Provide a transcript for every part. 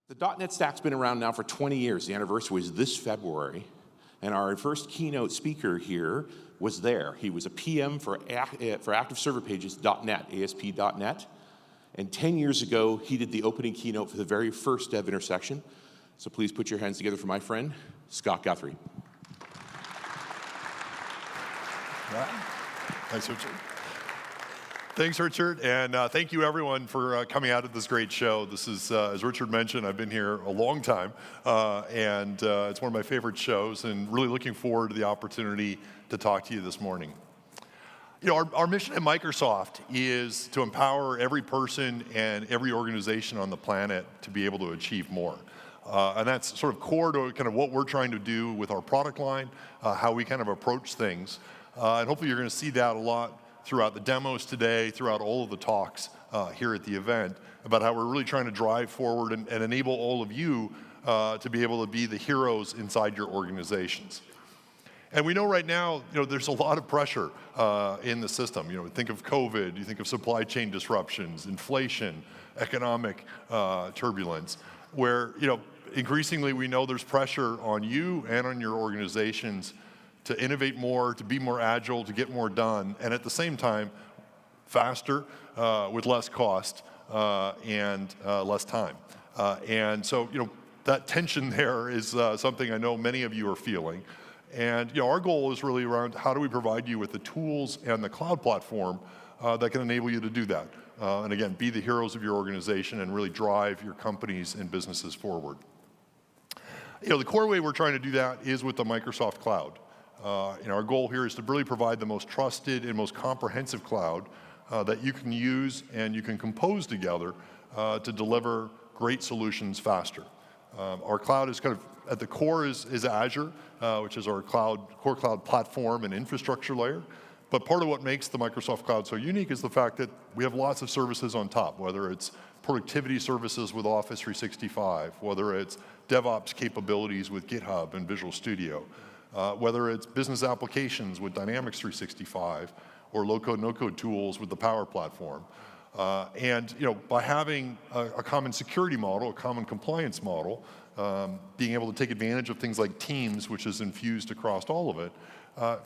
The .NET Stack's been around now for 20 years. The anniversary was this February. And our first keynote speaker here was there. He was a PM for Active Server Pages .NET, ASP.NET. And 10 years ago, he did the opening keynote for the very first DEVintersection. So please put your hands together for my friend, Scott Guthrie. Thanks, Richard. Thanks, Richard, and thank you everyone for coming out to this great show. This is, as Richard mentioned, I've been here a long time, and it's one of my favorite shows, and really looking forward to the opportunity to talk to you this morning. You know, our mission at Microsoft is to empower every person and every organization on the planet to be able to achieve more. And that's sort of core to kind of what we're trying to do with our product line, how we kind of approach things. And hopefully you're going to see that a lot throughout the demos today, throughout all of the talks here at the event, about how we're really trying to drive forward and enable all of you to be able to be the heroes inside your organizations. And we know right now, you know, there's a lot of pressure in the system. You know, think of COVID, you think of supply chain disruptions, inflation, economic turbulence, where, you know, increasingly we know there's pressure on you and on your organizations to innovate more, to be more agile, to get more done, and at the same time, faster, with less cost, and less time. And so, you know, that tension there is something I know many of you are feeling. And, you know, our goal is really around how do we provide you with the tools and the cloud platform that can enable you to do that. And again, be the heroes of your organization and really drive your companies and businesses forward. You know, the core way we're trying to do that is with the Microsoft Cloud. And our goal here is to really provide the most trusted and most comprehensive cloud that you can use and you can compose together to deliver great solutions faster. Our cloud is kind of, at the core is Azure, which is our core cloud platform and infrastructure layer. But part of what makes the Microsoft Cloud so unique is the fact that we have lots of services on top, whether it's productivity services with Office 365, whether it's DevOps capabilities with GitHub and Visual Studio, whether it's business applications with Dynamics 365 or low-code, no-code tools with the Power Platform. And, you know, by having a common security model, a common compliance model, being able to take advantage of things like Teams, which is infused across all of it,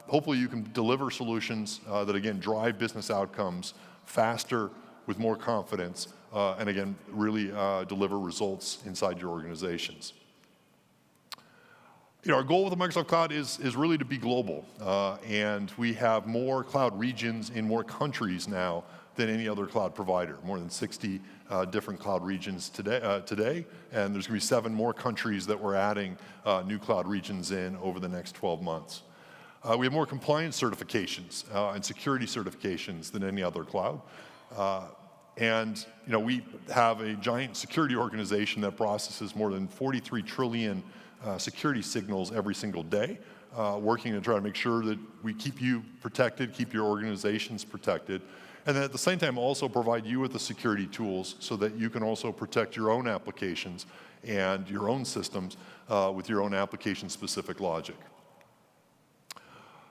hopefully you can deliver solutions that, again, drive business outcomes faster with more confidence, and again, really deliver results inside your organizations. You know, our goal with the Microsoft Cloud is really to be global, and we have more cloud regions in more countries now than any other cloud provider, more than 60 different cloud regions today, and there's going to be 7 more countries that we're adding new cloud regions in over the next 12 months. We have more compliance certifications and security certifications than any other cloud. And, you know, we have a giant security organization that processes more than 43 trillion security signals every single day, working to try to make sure that we keep you protected, keep your organizations protected, and then at the same time also provide you with the security tools so that you can also protect your own applications and your own systems with your own application-specific logic.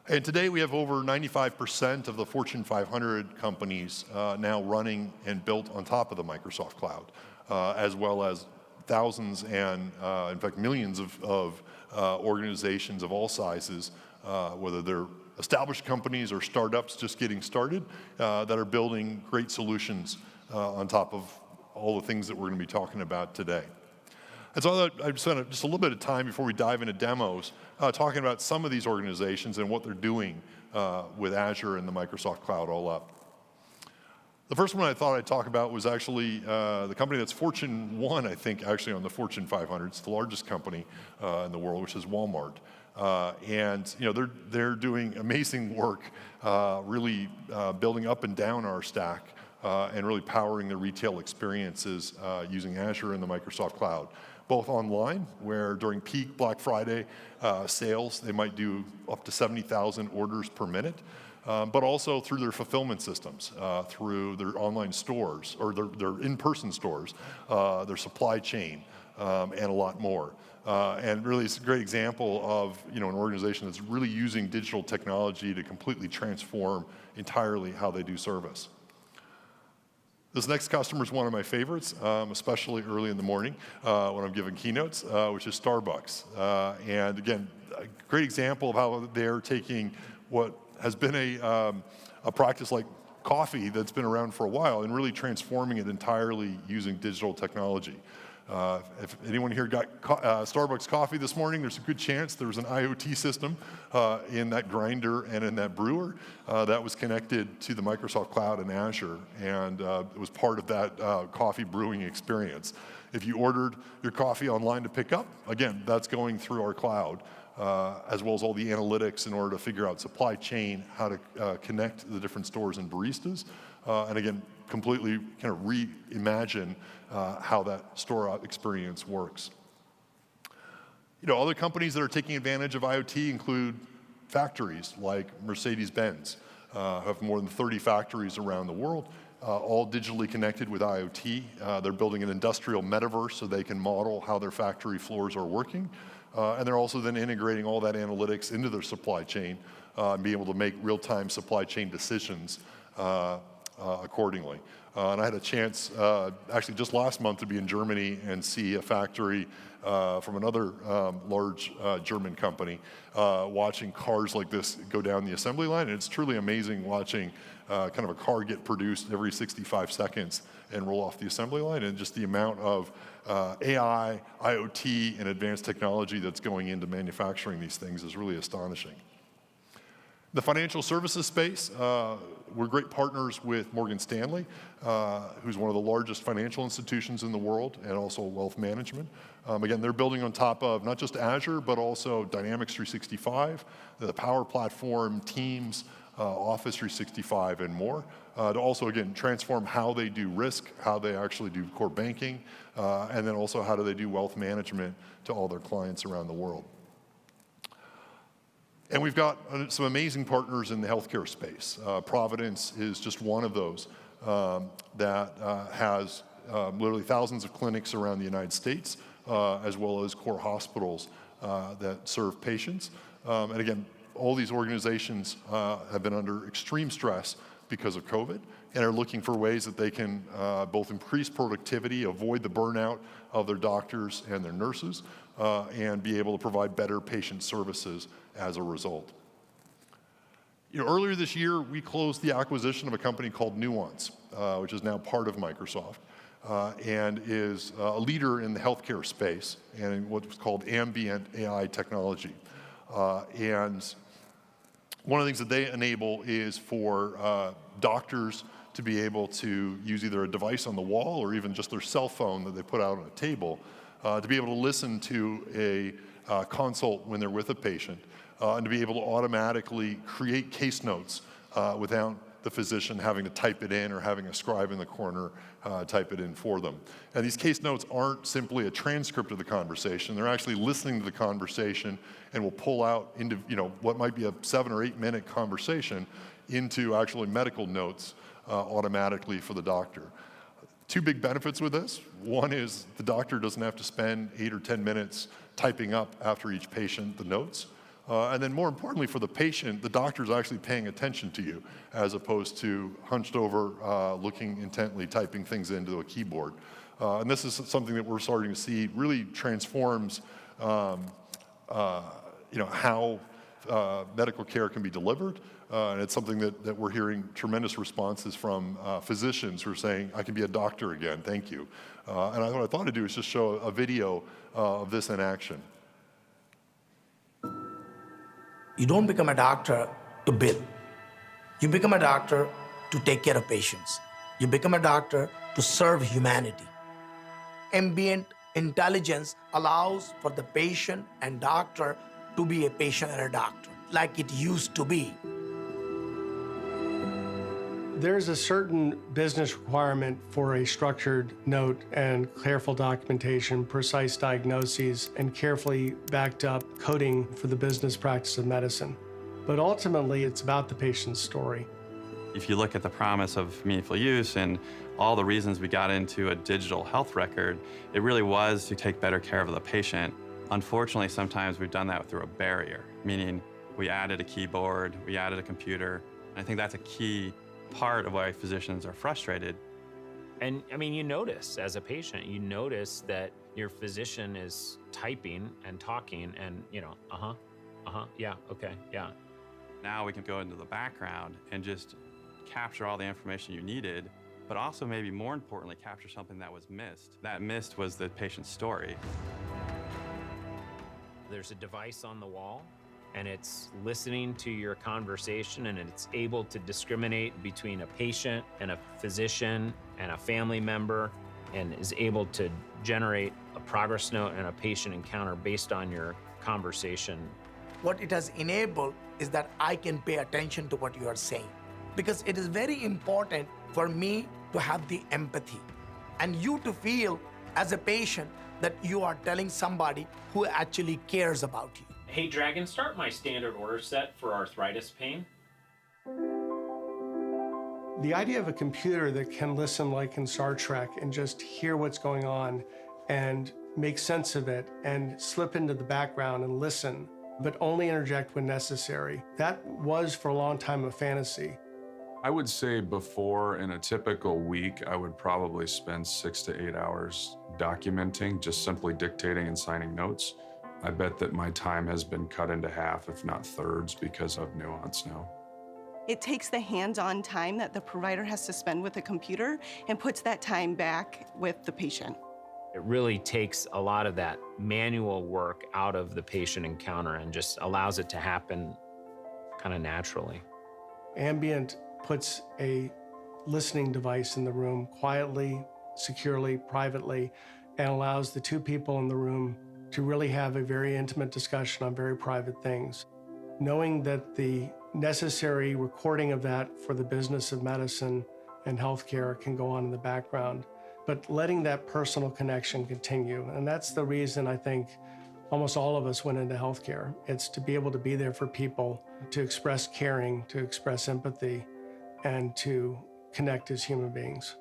And today we have over 95% of the Fortune 500 companies now running and built on top of the Microsoft Cloud, as well as thousands and, in fact, millions of organizations of all sizes, whether they're established companies or startups just getting started, that are building great solutions on top of all the things that we're going to be talking about today. And so I thought I'd spend just a little bit of time before we dive into demos talking about some of these organizations and what they're doing with Azure and the Microsoft Cloud all up. The first one I thought I'd talk about was actually the company that's Fortune 1, I think, actually on the Fortune 500. It's the largest company in the world, which is Walmart. And, you know, they're doing amazing work, really building up and down our stack and really powering the retail experiences using Azure and the Microsoft Cloud. Both online, where during peak Black Friday sales, they might do up to 70,000 orders per minute, but also through their fulfillment systems, through their online stores, or their in-person stores, their supply chain, and a lot more. And really, it's a great example of, you know, an organization that's really using digital technology to completely transform entirely how they do service. This next customer is one of my favorites, especially early in the morning when I'm giving keynotes, which is Starbucks. And again, a great example of how they're taking what has been a practice like coffee that's been around for a while and really transforming it entirely using digital technology. If anyone here got Starbucks coffee this morning, there's a good chance there was an IoT system in that grinder and in that brewer that was connected to the Microsoft Cloud and Azure, and it was part of that coffee brewing experience. If you ordered your coffee online to pick up, again, that's going through our cloud, as well as all the analytics in order to figure out supply chain, how to connect the different stores and baristas, and again, completely kind of reimagine how that store experience works. You know, other companies that are taking advantage of IoT include factories like Mercedes-Benz, have more than 30 factories around the world, all digitally connected with IoT. They're building an industrial metaverse so they can model how their factory floors are working. And they're also then integrating all that analytics into their supply chain and be able to make real-time supply chain decisions accordingly. And I had a chance, actually just last month, to be in Germany and see a factory from another large German company watching cars like this go down the assembly line. And it's truly amazing watching kind of a car get produced every 65 seconds and roll off the assembly line, and just the amount of AI, IoT, and advanced technology that's going into manufacturing these things is really astonishing. The financial services space, we're great partners with Morgan Stanley, who's one of the largest financial institutions in the world, and also wealth management. Again, they're building on top of not just Azure, but also Dynamics 365, the Power Platform, Teams, Office 365, and more, to also, again, transform how they do risk, how they actually do core banking, and then also how do they do wealth management to all their clients around the world. And we've got some amazing partners in the healthcare space. Providence is just one of those that has literally thousands of clinics around the United States, as well as core hospitals that serve patients. And again, all these organizations have been under extreme stress because of COVID, and are looking for ways that they can both increase productivity, avoid the burnout of their doctors and their nurses, and be able to provide better patient services as a result. You know, earlier this year, we closed the acquisition of a company called Nuance, which is now part of Microsoft, and is a leader in the healthcare space and in what's called ambient AI technology. And one of the things that they enable is for doctors to be able to use either a device on the wall or even just their cell phone that they put out on a table to be able to listen to a consult when they're with a patient, and to be able to automatically create case notes without the physician having to type it in or having a scribe in the corner type it in for them. And these case notes aren't simply a transcript of the conversation. They're actually listening to the conversation and will pull out into, you know, what might be a 7 or 8 minute conversation into actually medical notes automatically for the doctor. Two big benefits with this. One is the doctor doesn't have to spend 8 or 10 minutes typing up after each patient the notes. And then more importantly for the patient, the doctor's actually paying attention to you as opposed to hunched over, looking intently, typing things into a keyboard. And this is something that we're starting to see really transforms you know, how medical care can be delivered. And it's something that we're hearing tremendous responses from physicians who are saying, I can be a doctor again, thank you. And what I thought I'd do is just show a video of this in action. You don't become a doctor to bill. You become a doctor to take care of patients. You become a doctor to serve humanity. Ambient intelligence allows for the patient and doctor to be a patient and a doctor, like it used to be. There's a certain business requirement for a structured note and careful documentation, precise diagnoses, and carefully backed up coding for the business practice of medicine. But ultimately, it's about the patient's story. If you look at the promise of meaningful use and all the reasons we got into a digital health record, it really was to take better care of the patient. Unfortunately, sometimes we've done that through a barrier, meaning we added a keyboard, we added a computer, and I think that's a key part of why physicians are frustrated. And I mean, you notice as a patient, you notice that your physician is typing and talking and, yeah, okay, yeah. Now we can go into the background and just capture all the information you needed, but also maybe more importantly, capture something that was missed. That missed was the patient's story. There's a device on the wall, and it's listening to your conversation, and it's able to discriminate between a patient and a physician and a family member, and is able to generate a progress note and a patient encounter based on your conversation. What it has enabled is that I can pay attention to what you are saying, because it is very important for me to have the empathy and you to feel as a patient that you are telling somebody who actually cares about you. Hey, Dragon, start my standard order set for arthritis pain. The idea of a computer that can listen like in Star Trek and just hear what's going on and make sense of it and slip into the background and listen, but only interject when necessary, that was for a long time a fantasy. I would say before, in a typical week, I would probably spend 6 to 8 hours documenting, just simply dictating and signing notes. I bet that my time has been cut into half, if not thirds, because of nuance now. It takes the hands-on time that the provider has to spend with the computer and puts that time back with the patient. It really takes a lot of that manual work out of the patient encounter and just allows it to happen kind of naturally. Ambient puts a listening device in the room quietly, securely, privately, and allows the two people in the room to really have a very intimate discussion on very private things. Knowing that the necessary recording of that for the business of medicine and healthcare can go on in the background, but letting that personal connection continue. And that's the reason I think almost all of us went into healthcare. It's to be able to be there for people, to express caring, to express empathy, and to connect as human beings.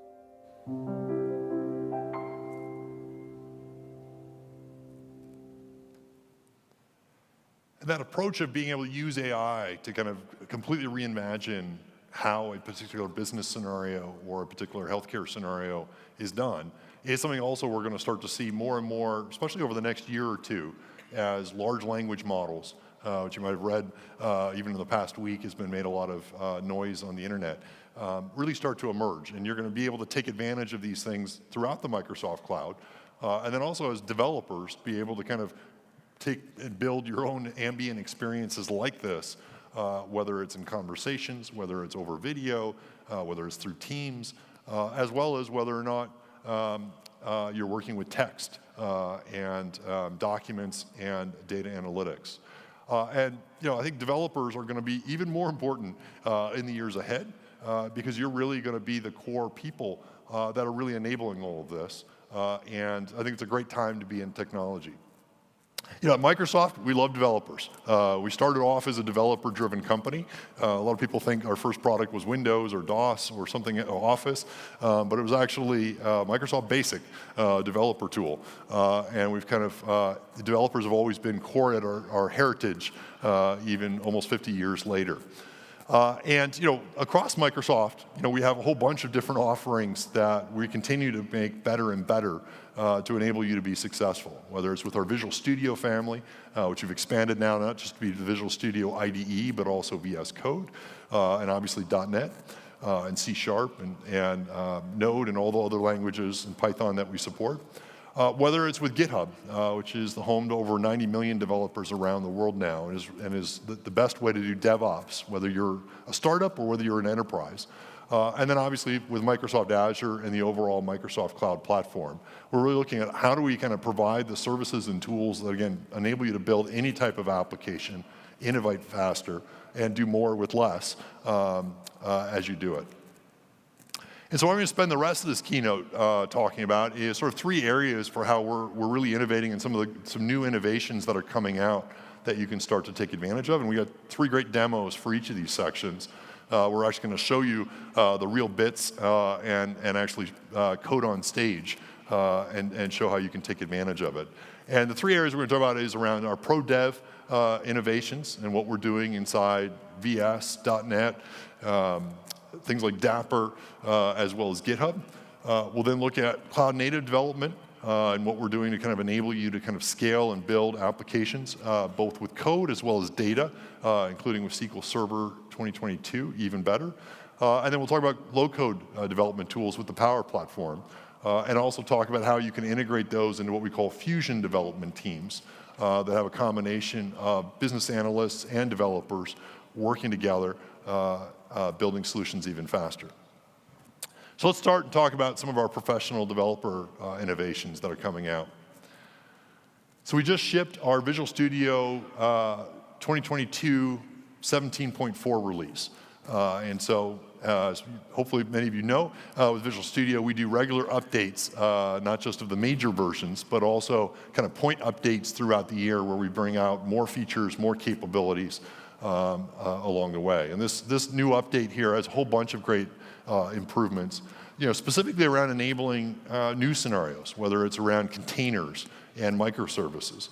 And that approach of being able to use AI to kind of completely reimagine how a particular business scenario or a particular healthcare scenario is done is something also we're going to start to see more and more, especially over the next year or two, as large language models, which you might have read even in the past week has been made a lot of noise on the internet, really start to emerge. And you're going to be able to take advantage of these things throughout the Microsoft cloud. And then also as developers, be able to kind of take and build your own ambient experiences like this, whether it's in conversations, whether it's over video, whether it's through Teams, as well as whether or not you're working with text and documents and data analytics. And I think developers are going to be even more important in the years ahead because you're really going to be the core people that are really enabling all of this. And I think it's a great time to be in technology. At Microsoft, we love developers. We started off as a developer-driven company. A lot of people think our first product was Windows or DOS or something, Office, but it was actually Microsoft Basic developer tool. And we've kind of, the developers have always been core at our heritage, even almost 50 years later. And across Microsoft, we have a whole bunch of different offerings that we continue to make better and better to enable you to be successful, whether it's with our Visual Studio family, which we've expanded now not just to be the Visual Studio IDE, but also VS Code, and obviously .NET, and C# and Node and all the other languages and Python that we support. Whether it's with GitHub, which is the home to over 90 million developers around the world now, and is the best way to do DevOps, whether you're a startup or whether you're an enterprise. And then obviously with Microsoft Azure and the overall Microsoft Cloud Platform, we're really looking at how do we kind of provide the services and tools that, again, enable you to build any type of application, innovate faster, and do more with less as you do it. And so what I'm going to spend the rest of this keynote talking about is sort of three areas for how we're really innovating and some new innovations that are coming out that you can start to take advantage of. And we got three great demos for each of these sections. We're actually going to show you the real bits and actually code on stage and show how you can take advantage of it. And the three areas we're going to talk about is around our pro dev innovations and what we're doing inside VS, .NET, things like Dapper, as well as GitHub. We'll then look at cloud native development and what we're doing to kind of enable you to kind of scale and build applications, both with code as well as data, including with SQL Server 2022, even better. And then we'll talk about low-code development tools with the Power Platform, and also talk about how you can integrate those into what we call fusion development teams that have a combination of business analysts and developers working together, building solutions even faster. So let's start and talk about some of our professional developer innovations that are coming out. So we just shipped our Visual Studio 2022 17.4 release. And so as hopefully many of you know, with Visual Studio, we do regular updates, not just of the major versions, but also kind of point updates throughout the year where we bring out more features, more capabilities along the way. And this new update here has a whole bunch of great improvements, specifically around enabling new scenarios, whether it's around containers and microservices.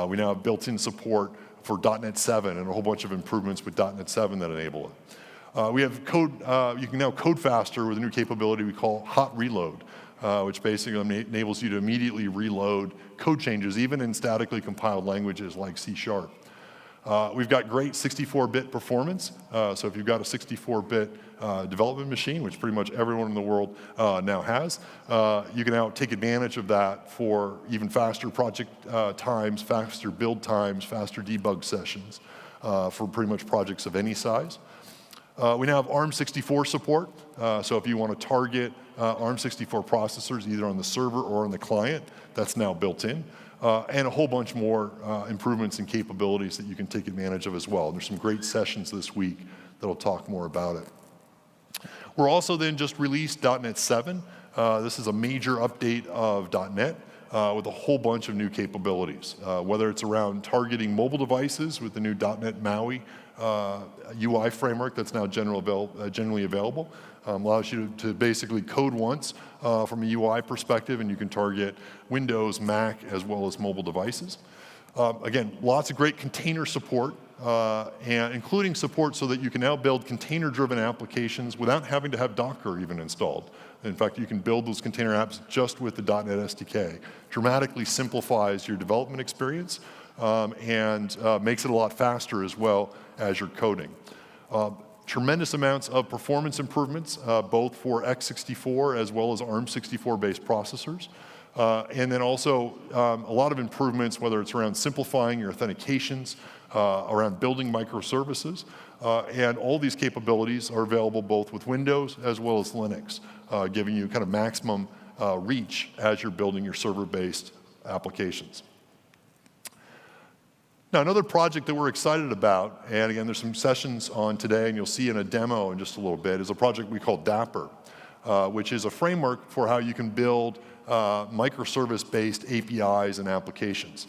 We now have built-in support for .NET 7 and a whole bunch of improvements with .NET 7 that enable it. We have code, you can now code faster with a new capability we call hot reload, which basically enables you to immediately reload code changes, even in statically compiled languages like C#. We've got great 64-bit performance, so if you've got a 64-bit development machine, which pretty much everyone in the world now has, you can now take advantage of that for even faster project times, faster build times, faster debug sessions for pretty much projects of any size. We now have ARM64 support, so if you want to target ARM64 processors either on the server or on the client, that's now built in. And a whole bunch more improvements and capabilities that you can take advantage of as well. And there's some great sessions this week that'll talk more about it. We're also then just released .NET 7. This is a major update of .NET with a whole bunch of new capabilities, whether it's around targeting mobile devices with the new .NET MAUI UI framework that's now generally available. Allows you to basically code once from a UI perspective, and you can target Windows, Mac, as well as mobile devices. Again, lots of great container support, and including support so that you can now build container-driven applications without having to have Docker even installed. In fact, you can build those container apps just with the .NET SDK. Dramatically simplifies your development experience and makes it a lot faster as well as your coding. Tremendous amounts of performance improvements, both for x64 as well as ARM64-based processors. And then also a lot of improvements, whether it's around simplifying your authentications, around building microservices, and all these capabilities are available both with Windows as well as Linux, giving you kind of maximum reach as you're building your server-based applications. Now, another project that we're excited about, and again, there's some sessions on today, and you'll see in a demo in just a little bit, is a project we call Dapper, which is a framework for how you can build microservice-based APIs and applications.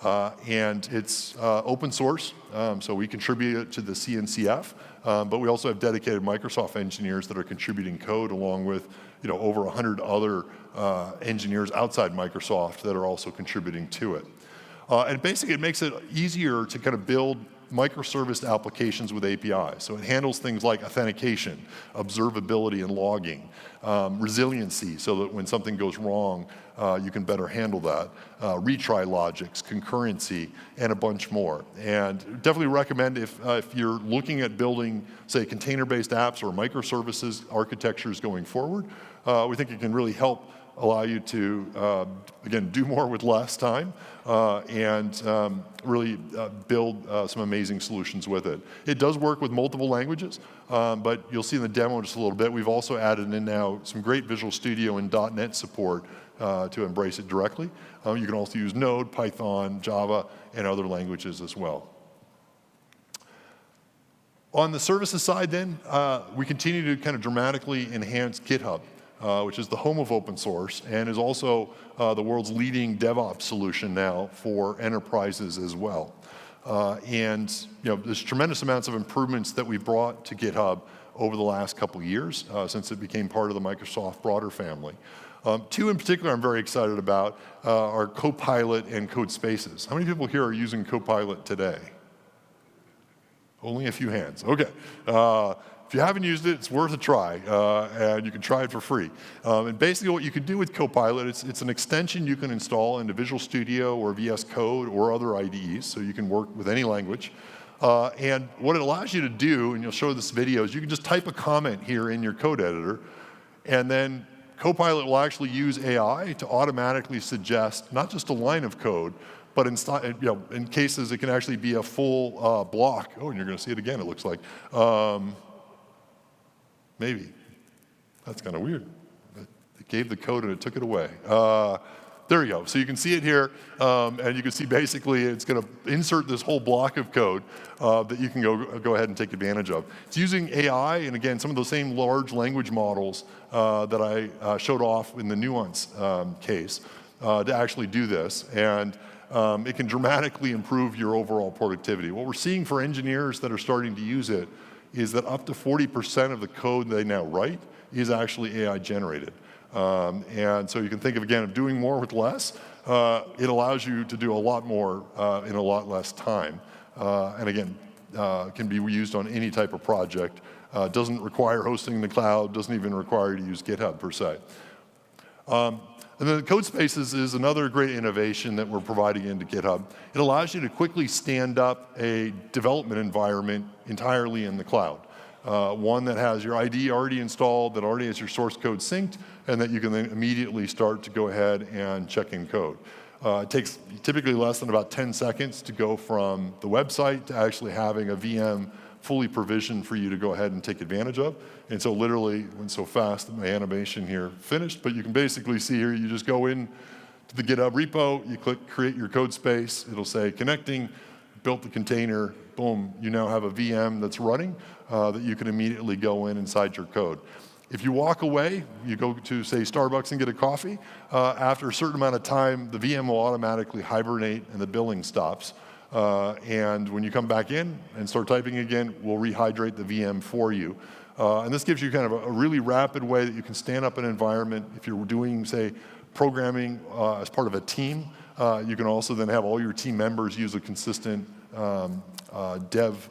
And it's open source, so we contribute it to the CNCF, but we also have dedicated Microsoft engineers that are contributing code along with over 100 other engineers outside Microsoft that are also contributing to it. And basically, it makes it easier to kind of build microservice applications with APIs. So it handles things like authentication, observability and logging, resiliency, so that when something goes wrong, you can better handle that, retry logics, concurrency, and a bunch more. And definitely recommend if you're looking at building, say, container-based apps or microservices architectures going forward, we think it can really help allow you to, again, do more with less time and really build some amazing solutions with it. It does work with multiple languages, but you'll see in the demo in just a little bit, we've also added in now some great Visual Studio and .NET support to embrace it directly. You can also use Node, Python, Java, and other languages as well. On the services side then, we continue to kind of dramatically enhance GitHub. Which is the home of open source and is also the world's leading DevOps solution now for enterprises as well. And there's tremendous amounts of improvements that we've brought to GitHub over the last couple of years since it became part of the Microsoft broader family. Two in particular I'm very excited about are Copilot and Code Spaces. How many people here are using Copilot today? Only a few hands, okay. If you haven't used it, it's worth a try, and you can try it for free. And basically what you can do with Copilot, it's an extension you can install into Visual Studio or VS Code or other IDEs, so you can work with any language. And what it allows you to do, and you'll show this video, is you can just type a comment here in your code editor, and then Copilot will actually use AI to automatically suggest not just a line of code, but in cases it can actually be a full block. Oh, and you're going to see it again, it looks like. Maybe. That's kind of weird. It gave the code and it took it away. There we go. So you can see it here, and you can see basically it's going to insert this whole block of code that you can go ahead and take advantage of. It's using AI, and again, some of those same large language models that I showed off in the Nuance case to actually do this. And it can dramatically improve your overall productivity. What we're seeing for engineers that are starting to use it is that up to 40% of the code they now write is actually AI generated. And so you can think of, again, of doing more with less. It allows you to do a lot more in a lot less time. And again, can be used on any type of project. Doesn't require hosting in the cloud, doesn't even require you to use GitHub per se. And then CodeSpaces is another great innovation that we're providing into GitHub. It allows you to quickly stand up a development environment entirely in the cloud. One that has your IDE already installed, that already has your source code synced, and that you can then immediately start to go ahead and check in code. It takes typically less than about 10 seconds to go from the website to actually having a VM fully provisioned for you to go ahead and take advantage of. And so literally, went so fast that my animation here finished, but you can basically see here, you just go in to the GitHub repo, you click create your code space, it'll say connecting, built the container, boom, you now have a VM that's running that you can immediately go in inside your code. If you walk away, you go to, say, Starbucks and get a coffee, after a certain amount of time, the VM will automatically hibernate and the billing stops. And when you come back in and start typing again, we'll rehydrate the VM for you. And this gives you kind of a really rapid way that you can stand up an environment. If you're doing, say, programming as part of a team, you can also then have all your team members use a consistent dev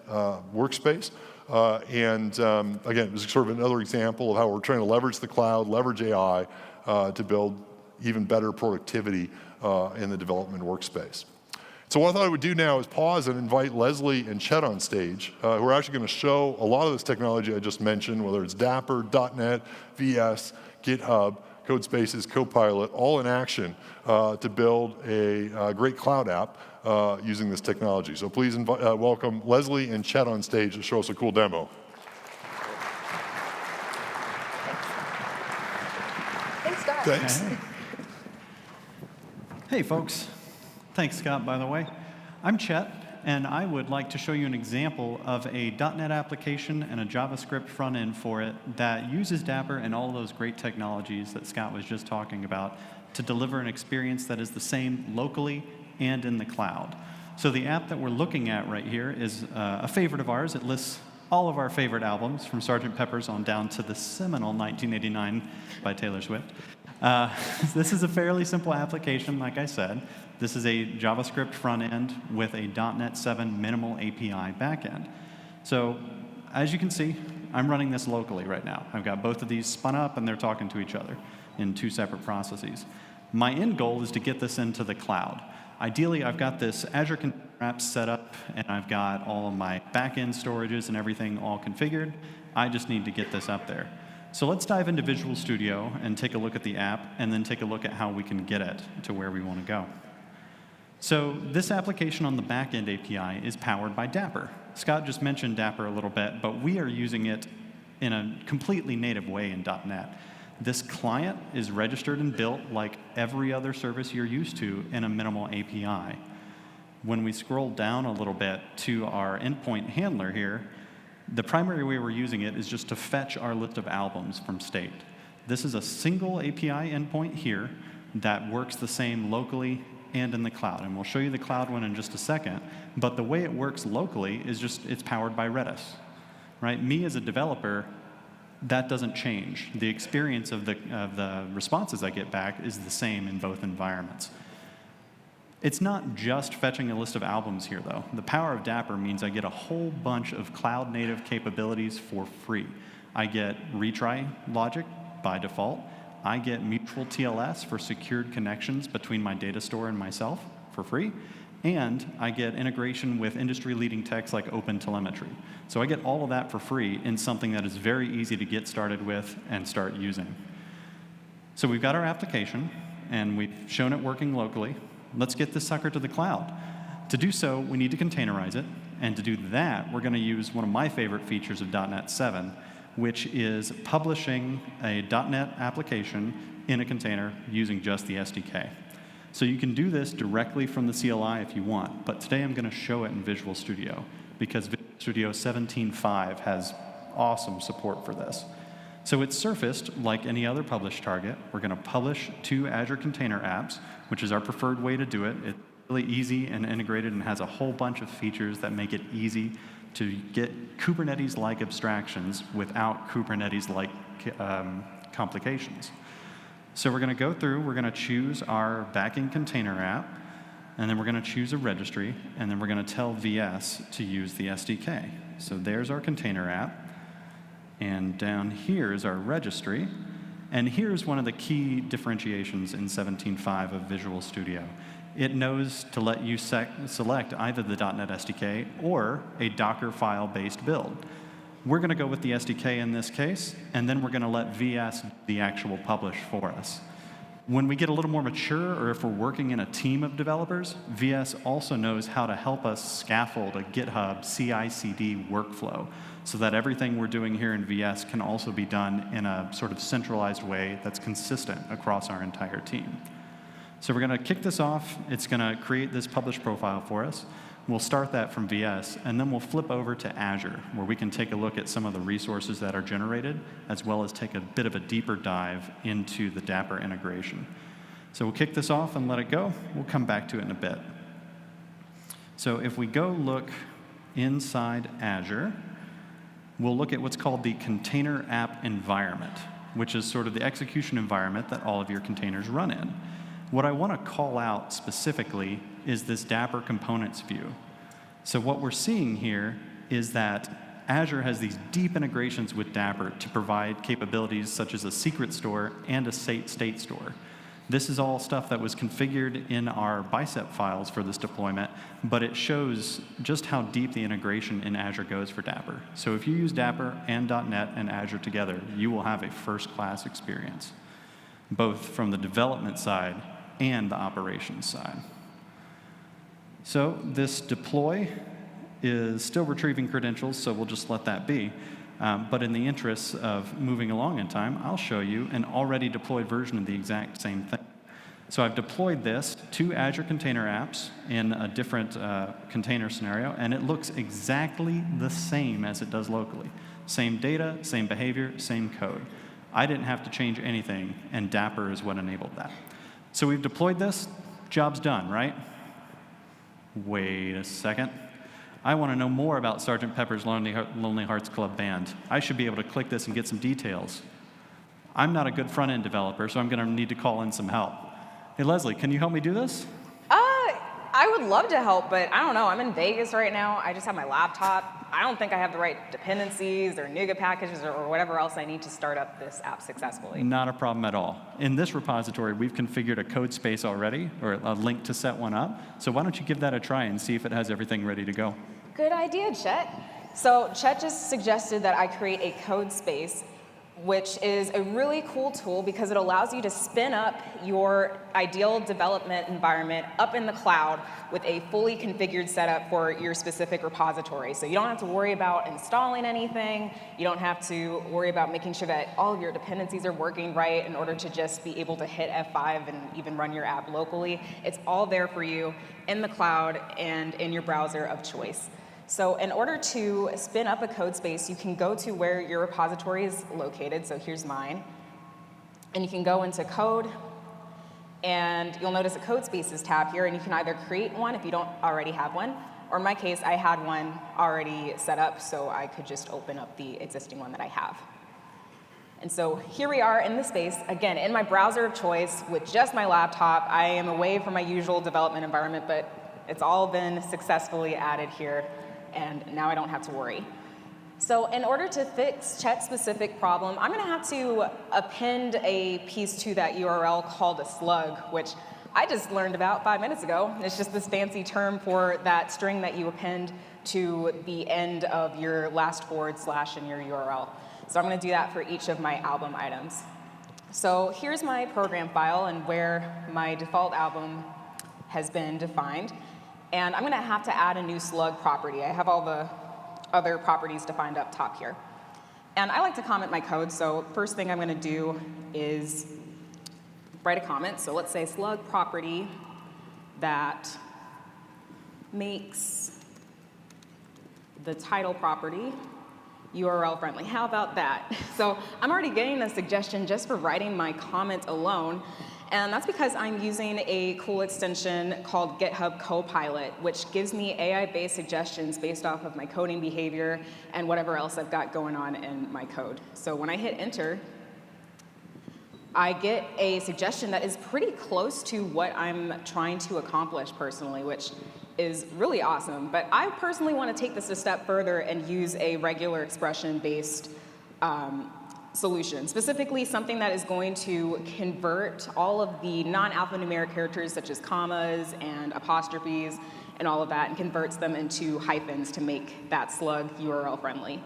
workspace. Again, this is sort of another example of how we're trying to leverage the cloud, leverage AI to build even better productivity in the development workspace. So what I thought I would do now is pause and invite Leslie and Chet on stage, who are actually going to show a lot of this technology I just mentioned, whether it's Dapper, .NET, VS, GitHub, CodeSpaces, Copilot, all in action to build a great cloud app using this technology. So please welcome Leslie and Chet on stage to show us a cool demo. Thanks, Scott. Thanks. Hey, folks. Thanks, Scott, by the way. I'm Chet, and I would like to show you an example of a .NET application and a JavaScript front end for it that uses Dapper and all those great technologies that Scott was just talking about to deliver an experience that is the same locally and in the cloud. So the app that we're looking at right here is a favorite of ours. It lists all of our favorite albums, from Sgt. Pepper's on down to the seminal 1989 by Taylor Swift. This is a fairly simple application, like I said. This is a JavaScript front end with a .NET 7 minimal API backend. So as you can see, I'm running this locally right now. I've got both of these spun up, and they're talking to each other in two separate processes. My end goal is to get this into the cloud. Ideally, I've got this Azure Container App set up, and I've got all of my backend storages and everything all configured. I just need to get this up there. So let's dive into Visual Studio and take a look at the app, and then take a look at how we can get it to where we want to go. So this application on the backend API is powered by Dapper. Scott just mentioned Dapper a little bit, but we are using it in a completely native way in .NET. This client is registered and built like every other service you're used to in a minimal API. When we scroll down a little bit to our endpoint handler here, the primary way we're using it is just to fetch our list of albums from state. This is a single API endpoint here that works the same locally and in the cloud. And we'll show you the cloud one in just a second. But the way it works locally is just it's powered by Redis. Right? Me as a developer, that doesn't change. The experience of the responses I get back is the same in both environments. It's not just fetching a list of albums here, though. The power of Dapper means I get a whole bunch of cloud-native capabilities for free. I get retry logic by default. I get mutual TLS for secured connections between my data store and myself for free. And I get integration with industry-leading techs like OpenTelemetry. So I get all of that for free in something that is very easy to get started with and start using. So we've got our application, and we've shown it working locally. Let's get this sucker to the cloud. To do so, we need to containerize it. And to do that, we're going to use one of my favorite features of .NET 7, which is publishing a .NET application in a container using just the SDK. So you can do this directly from the CLI if you want, but today I'm going to show it in Visual Studio because Visual Studio 17.5 has awesome support for this. So it's surfaced like any other published target. We're going to publish 2 Azure Container Apps, which is our preferred way to do it. It's really easy and integrated and has a whole bunch of features that make it easy to get Kubernetes-like abstractions without Kubernetes-like complications. So we're going to go through, we're going to choose our backing container app, and then we're going to choose a registry, and then we're going to tell VS to use the SDK. So there's our container app, and down here is our registry, and here's one of the key differentiations in 17.5 of Visual Studio. It knows to let you select either the .NET SDK or a Docker file-based build. We're going to go with the SDK in this case, and then we're going to let VS the actual publish for us. When we get a little more mature, or if we're working in a team of developers, VS also knows how to help us scaffold a GitHub CI/CD workflow so that everything we're doing here in VS can also be done in a sort of centralized way that's consistent across our entire team. So we're going to kick this off. It's going to create this publish profile for us. We'll start that from VS, and then we'll flip over to Azure, where we can take a look at some of the resources that are generated, as well as take a bit of a deeper dive into the Dapper integration. So we'll kick this off and let it go. We'll come back to it in a bit. So if we go look inside Azure, we'll look at what's called the container app environment, which is sort of the execution environment that all of your containers run in. What I want to call out specifically is this Dapper components view. So what we're seeing here is that Azure has these deep integrations with Dapper to provide capabilities such as a secret store and a state store. This is all stuff that was configured in our bicep files for this deployment, but it shows just how deep the integration in Azure goes for Dapper. So if you use Dapper and .NET and Azure together, you will have a first-class experience, both from the development side and the operations side. So this deploy is still retrieving credentials, so we'll just let that be. But in the interest of moving along in time, I'll show you an already deployed version of the exact same thing. So I've deployed this to Azure Container Apps in a different container scenario, and it looks exactly the same as it does locally. Same data, same behavior, same code. I didn't have to change anything, and Dapper is what enabled that. So we've deployed this, job's done, right? Wait a second. I want to know more about Sgt. Pepper's Lonely Hearts Club Band. I should be able to click this and get some details. I'm not a good front-end developer, so I'm going to need to call in some help. Hey, Leslie, can you help me do this? I would love to help, but I don't know. I'm in Vegas right now. I just have my laptop. I don't think I have the right dependencies or NuGet packages or whatever else I need to start up this app successfully. Not a problem at all. In this repository, we've configured a code space already, or a link to set one up. So why don't you give that a try and see if it has everything ready to go? Good idea, Chet. So Chet just suggested that I create a code space, which is a really cool tool because it allows you to spin up your ideal development environment up in the cloud with a fully configured setup for your specific repository. So you don't have to worry about installing anything. You don't have to worry about making sure that all of your dependencies are working right in order to just be able to hit F5 and even run your app locally. It's all there for you in the cloud and in your browser of choice. So in order to spin up a code space, you can go to where your repository is located. So here's mine. And you can go into code, and you'll notice a code spaces tab here, and you can either create one if you don't already have one, or in my case, I had one already set up, so I could just open up the existing one that I have. And so here we are in the space, again, in my browser of choice with just my laptop. I am away from my usual development environment, but it's all been successfully added here, and now I don't have to worry. So in order to fix Chet's specific problem, I'm going to have to append a piece to that URL called a slug, which I just learned about 5 minutes ago. It's just this fancy term for that string that you append to the end of your last forward slash in your URL. So I'm going to do that for each of my album items. So here's my program file and where my default album has been defined. And I'm going to have to add a new slug property. I have all the other properties defined up top here. And I like to comment my code, so first thing I'm going to do is write a comment. So let's say slug property that makes the title property URL friendly. How about that? So I'm already getting a suggestion just for writing my comment alone, and that's because I'm using a cool extension called GitHub Copilot, which gives me AI-based suggestions based off of my coding behavior and whatever else I've got going on in my code. So when I hit enter, I get a suggestion that is pretty close to what I'm trying to accomplish personally, which is really awesome. But I personally want to take this a step further and use a regular expression-based solution, specifically something that is going to convert all of the non-alphanumeric characters such as commas and apostrophes and all of that, and converts them into hyphens to make that slug URL friendly.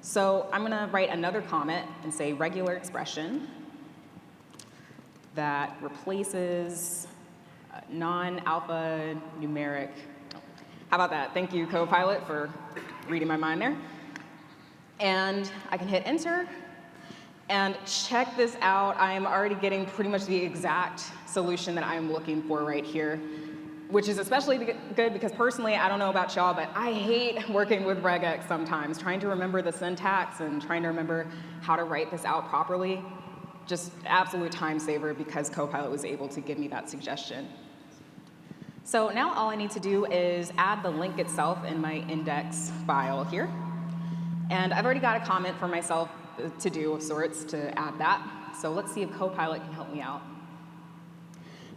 So I'm going to write another comment and say regular expression that replaces non-alphanumeric. How about that? Thank you, Copilot, for reading my mind there. And I can hit enter. And check this out. I am already getting pretty much the exact solution that I'm looking for right here, which is especially good because personally, I don't know about y'all, but I hate working with regex sometimes, trying to remember the syntax and trying to remember how to write this out properly. Just absolute time saver because Copilot was able to give me that suggestion. So now all I need to do is add the link itself in my index file here. And I've already got a comment for myself to do of sorts to add that. So let's see if Copilot can help me out.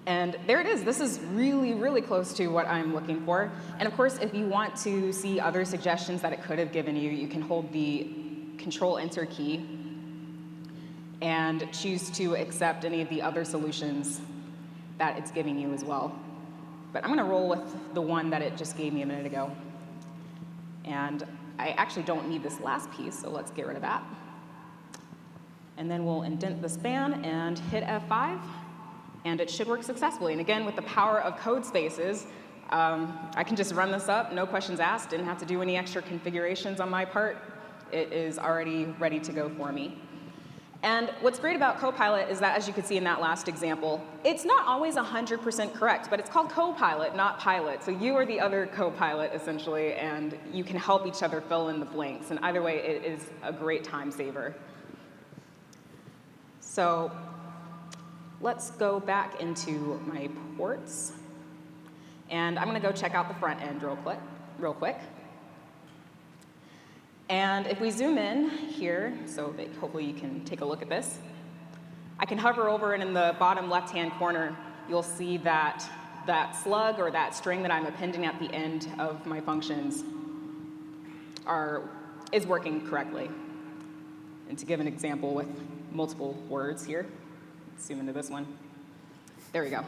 And there it is. This is really, really close to what I'm looking for. And of course, if you want to see other suggestions that it could have given you, you can hold the Control-Enter key and choose to accept any of the other solutions that it's giving you as well. But I'm going to roll with the one that it just gave me a minute ago. And I actually don't need this last piece, so let's get rid of that. And then we'll indent the span and hit F5, and it should work successfully. And again, with the power of code spaces, I can just run this up, no questions asked, didn't have to do any extra configurations on my part. It is already ready to go for me. And what's great about Copilot is that, as you could see in that last example, it's not always 100% correct, but it's called Copilot, not Pilot. So you are the other Copilot, essentially, and you can help each other fill in the blanks. And either way, it is a great time saver. So let's go back into my ports. And I'm going to go check out the front end real quick. And if we zoom in here, so that hopefully you can take a look at this, I can hover over, and in the bottom left-hand corner, you'll see that that slug or that string that I'm appending at the end of my functions is working correctly. And to give an example with multiple words here, let's zoom into this one. There we go.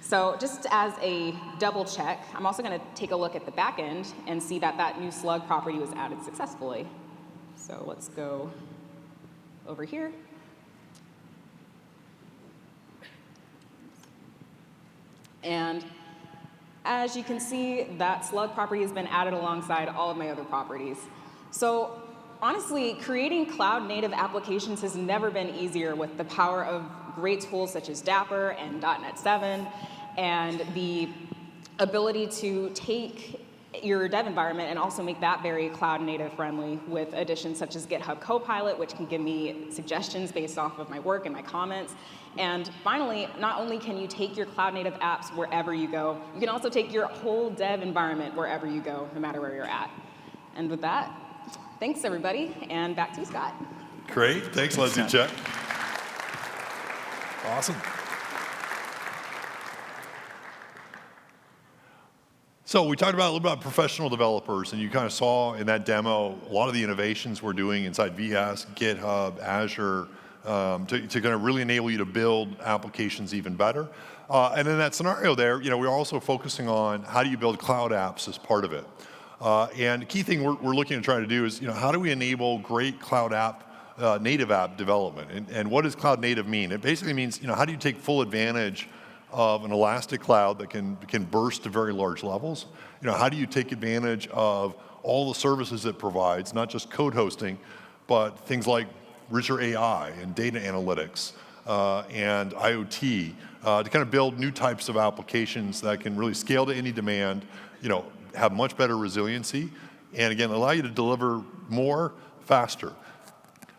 So just as a double check, I'm also going to take a look at the back end and see that that new slug property was added successfully. So let's go over here. And as you can see, that slug property has been added alongside all of my other properties. So honestly, creating cloud-native applications has never been easier with the power of great tools such as Dapper and .NET 7, and the ability to take your dev environment and also make that very cloud-native friendly with additions such as GitHub Copilot, which can give me suggestions based off of my work and my comments. And finally, not only can you take your cloud-native apps wherever you go, you can also take your whole dev environment wherever you go, no matter where you're at. And with that, thanks everybody, and back to you, Scott. Great. Thanks, Leslie, Chet. Awesome. So we talked about a little bit about professional developers, and you kind of saw in that demo a lot of the innovations we're doing inside VS, GitHub, Azure, to kind of really enable you to build applications even better. And in that scenario there, we're also focusing on how do you build cloud apps as part of it. And the key thing we're looking to try to do is, how do we enable great cloud app, native app development? And what does cloud native mean? It basically means, how do you take full advantage of an elastic cloud that can burst to very large levels? How do you take advantage of all the services it provides, not just code hosting, but things like richer AI and data analytics and IoT to kind of build new types of applications that can really scale to any demand, have much better resiliency, and again, allow you to deliver more faster.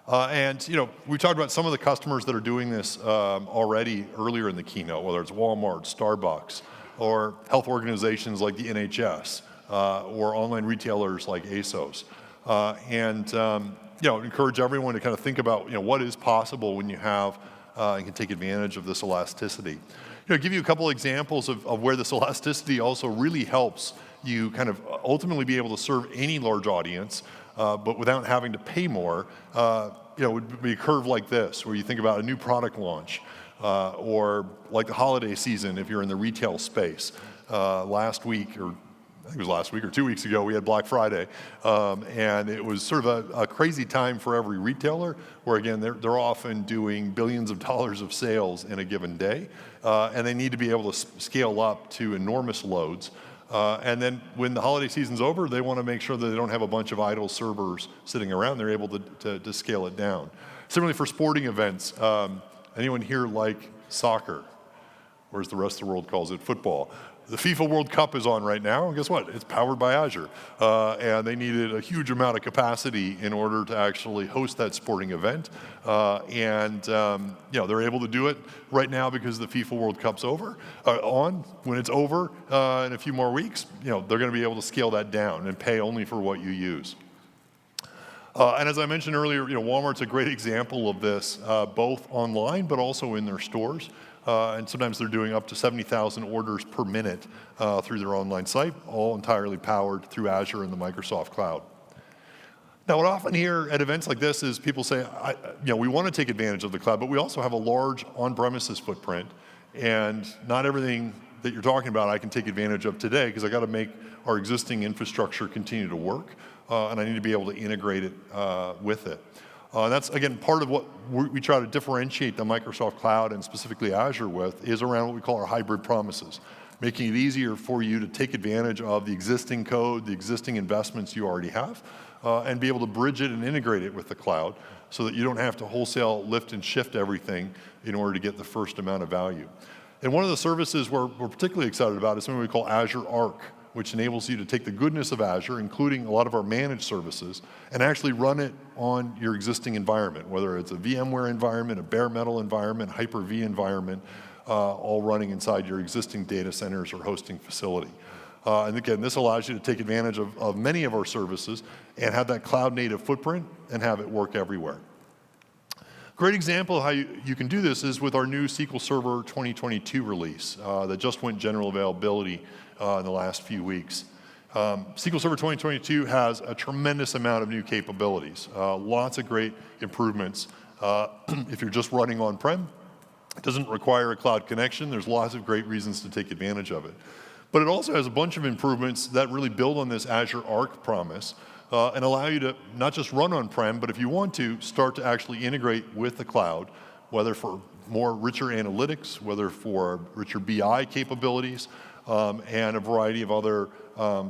And we talked about some of the customers that are doing this already earlier in the keynote, whether it's Walmart, Starbucks, or health organizations like the NHS, or online retailers like ASOS. Encourage everyone to kind of think about what is possible when you have and can take advantage of this elasticity. Give you a couple examples of where this elasticity also really helps you kind of ultimately be able to serve any large audience, but without having to pay more. Would be a curve like this, where you think about a new product launch, or like the holiday season if you're in the retail space. Last week, or I think it was last week or 2 weeks ago, we had Black Friday, and it was sort of a crazy time for every retailer, where again, they're often doing billions of dollars of sales in a given day, and they need to be able to scale up to enormous loads. And then when the holiday season's over, they want to make sure that they don't have a bunch of idle servers sitting around. They're able to scale it down. Similarly for sporting events, anyone here like soccer? Or as the rest of the world calls it, football. The FIFA World Cup is on right now, and guess what? It's powered by Azure. And they needed a huge amount of capacity in order to actually host that sporting event. They're able to do it right now because the FIFA World Cup's on. When it's over in a few more weeks, they're going to be able to scale that down and pay only for what you use. And as I mentioned earlier, Walmart's a great example of this, both online but also in their stores. And sometimes they're doing up to 70,000 orders per minute through their online site, all entirely powered through Azure and the Microsoft Cloud. Now, what I often hear at events like this is people say, we want to take advantage of the cloud, but we also have a large on-premises footprint, and not everything that you're talking about I can take advantage of today, because I got to make our existing infrastructure continue to work, and I need to be able to integrate it with it. That's, again, part of what we try to differentiate the Microsoft Cloud and specifically Azure with, is around what we call our hybrid promises, making it easier for you to take advantage of the existing code, the existing investments you already have, and be able to bridge it and integrate it with the cloud so that you don't have to wholesale lift and shift everything in order to get the first amount of value. And one of the services we're particularly excited about is something we call Azure Arc, which enables you to take the goodness of Azure, including a lot of our managed services, and actually run it on your existing environment, whether it's a VMware environment, a bare metal environment, Hyper-V environment, all running inside your existing data centers or hosting facility. And again, this allows you to take advantage of many of our services and have that cloud native footprint and have it work everywhere. Great example of how you can do this is with our new SQL Server 2022 release that just went general availability in the last few weeks. SQL Server 2022 has a tremendous amount of new capabilities, lots of great improvements. If you're just running on-prem, it doesn't require a cloud connection. There's lots of great reasons to take advantage of it. But it also has a bunch of improvements that really build on this Azure Arc promise and allow you to not just run on-prem, but if you want to, start to actually integrate with the cloud, whether for more richer analytics, whether for richer BI capabilities, and a variety of other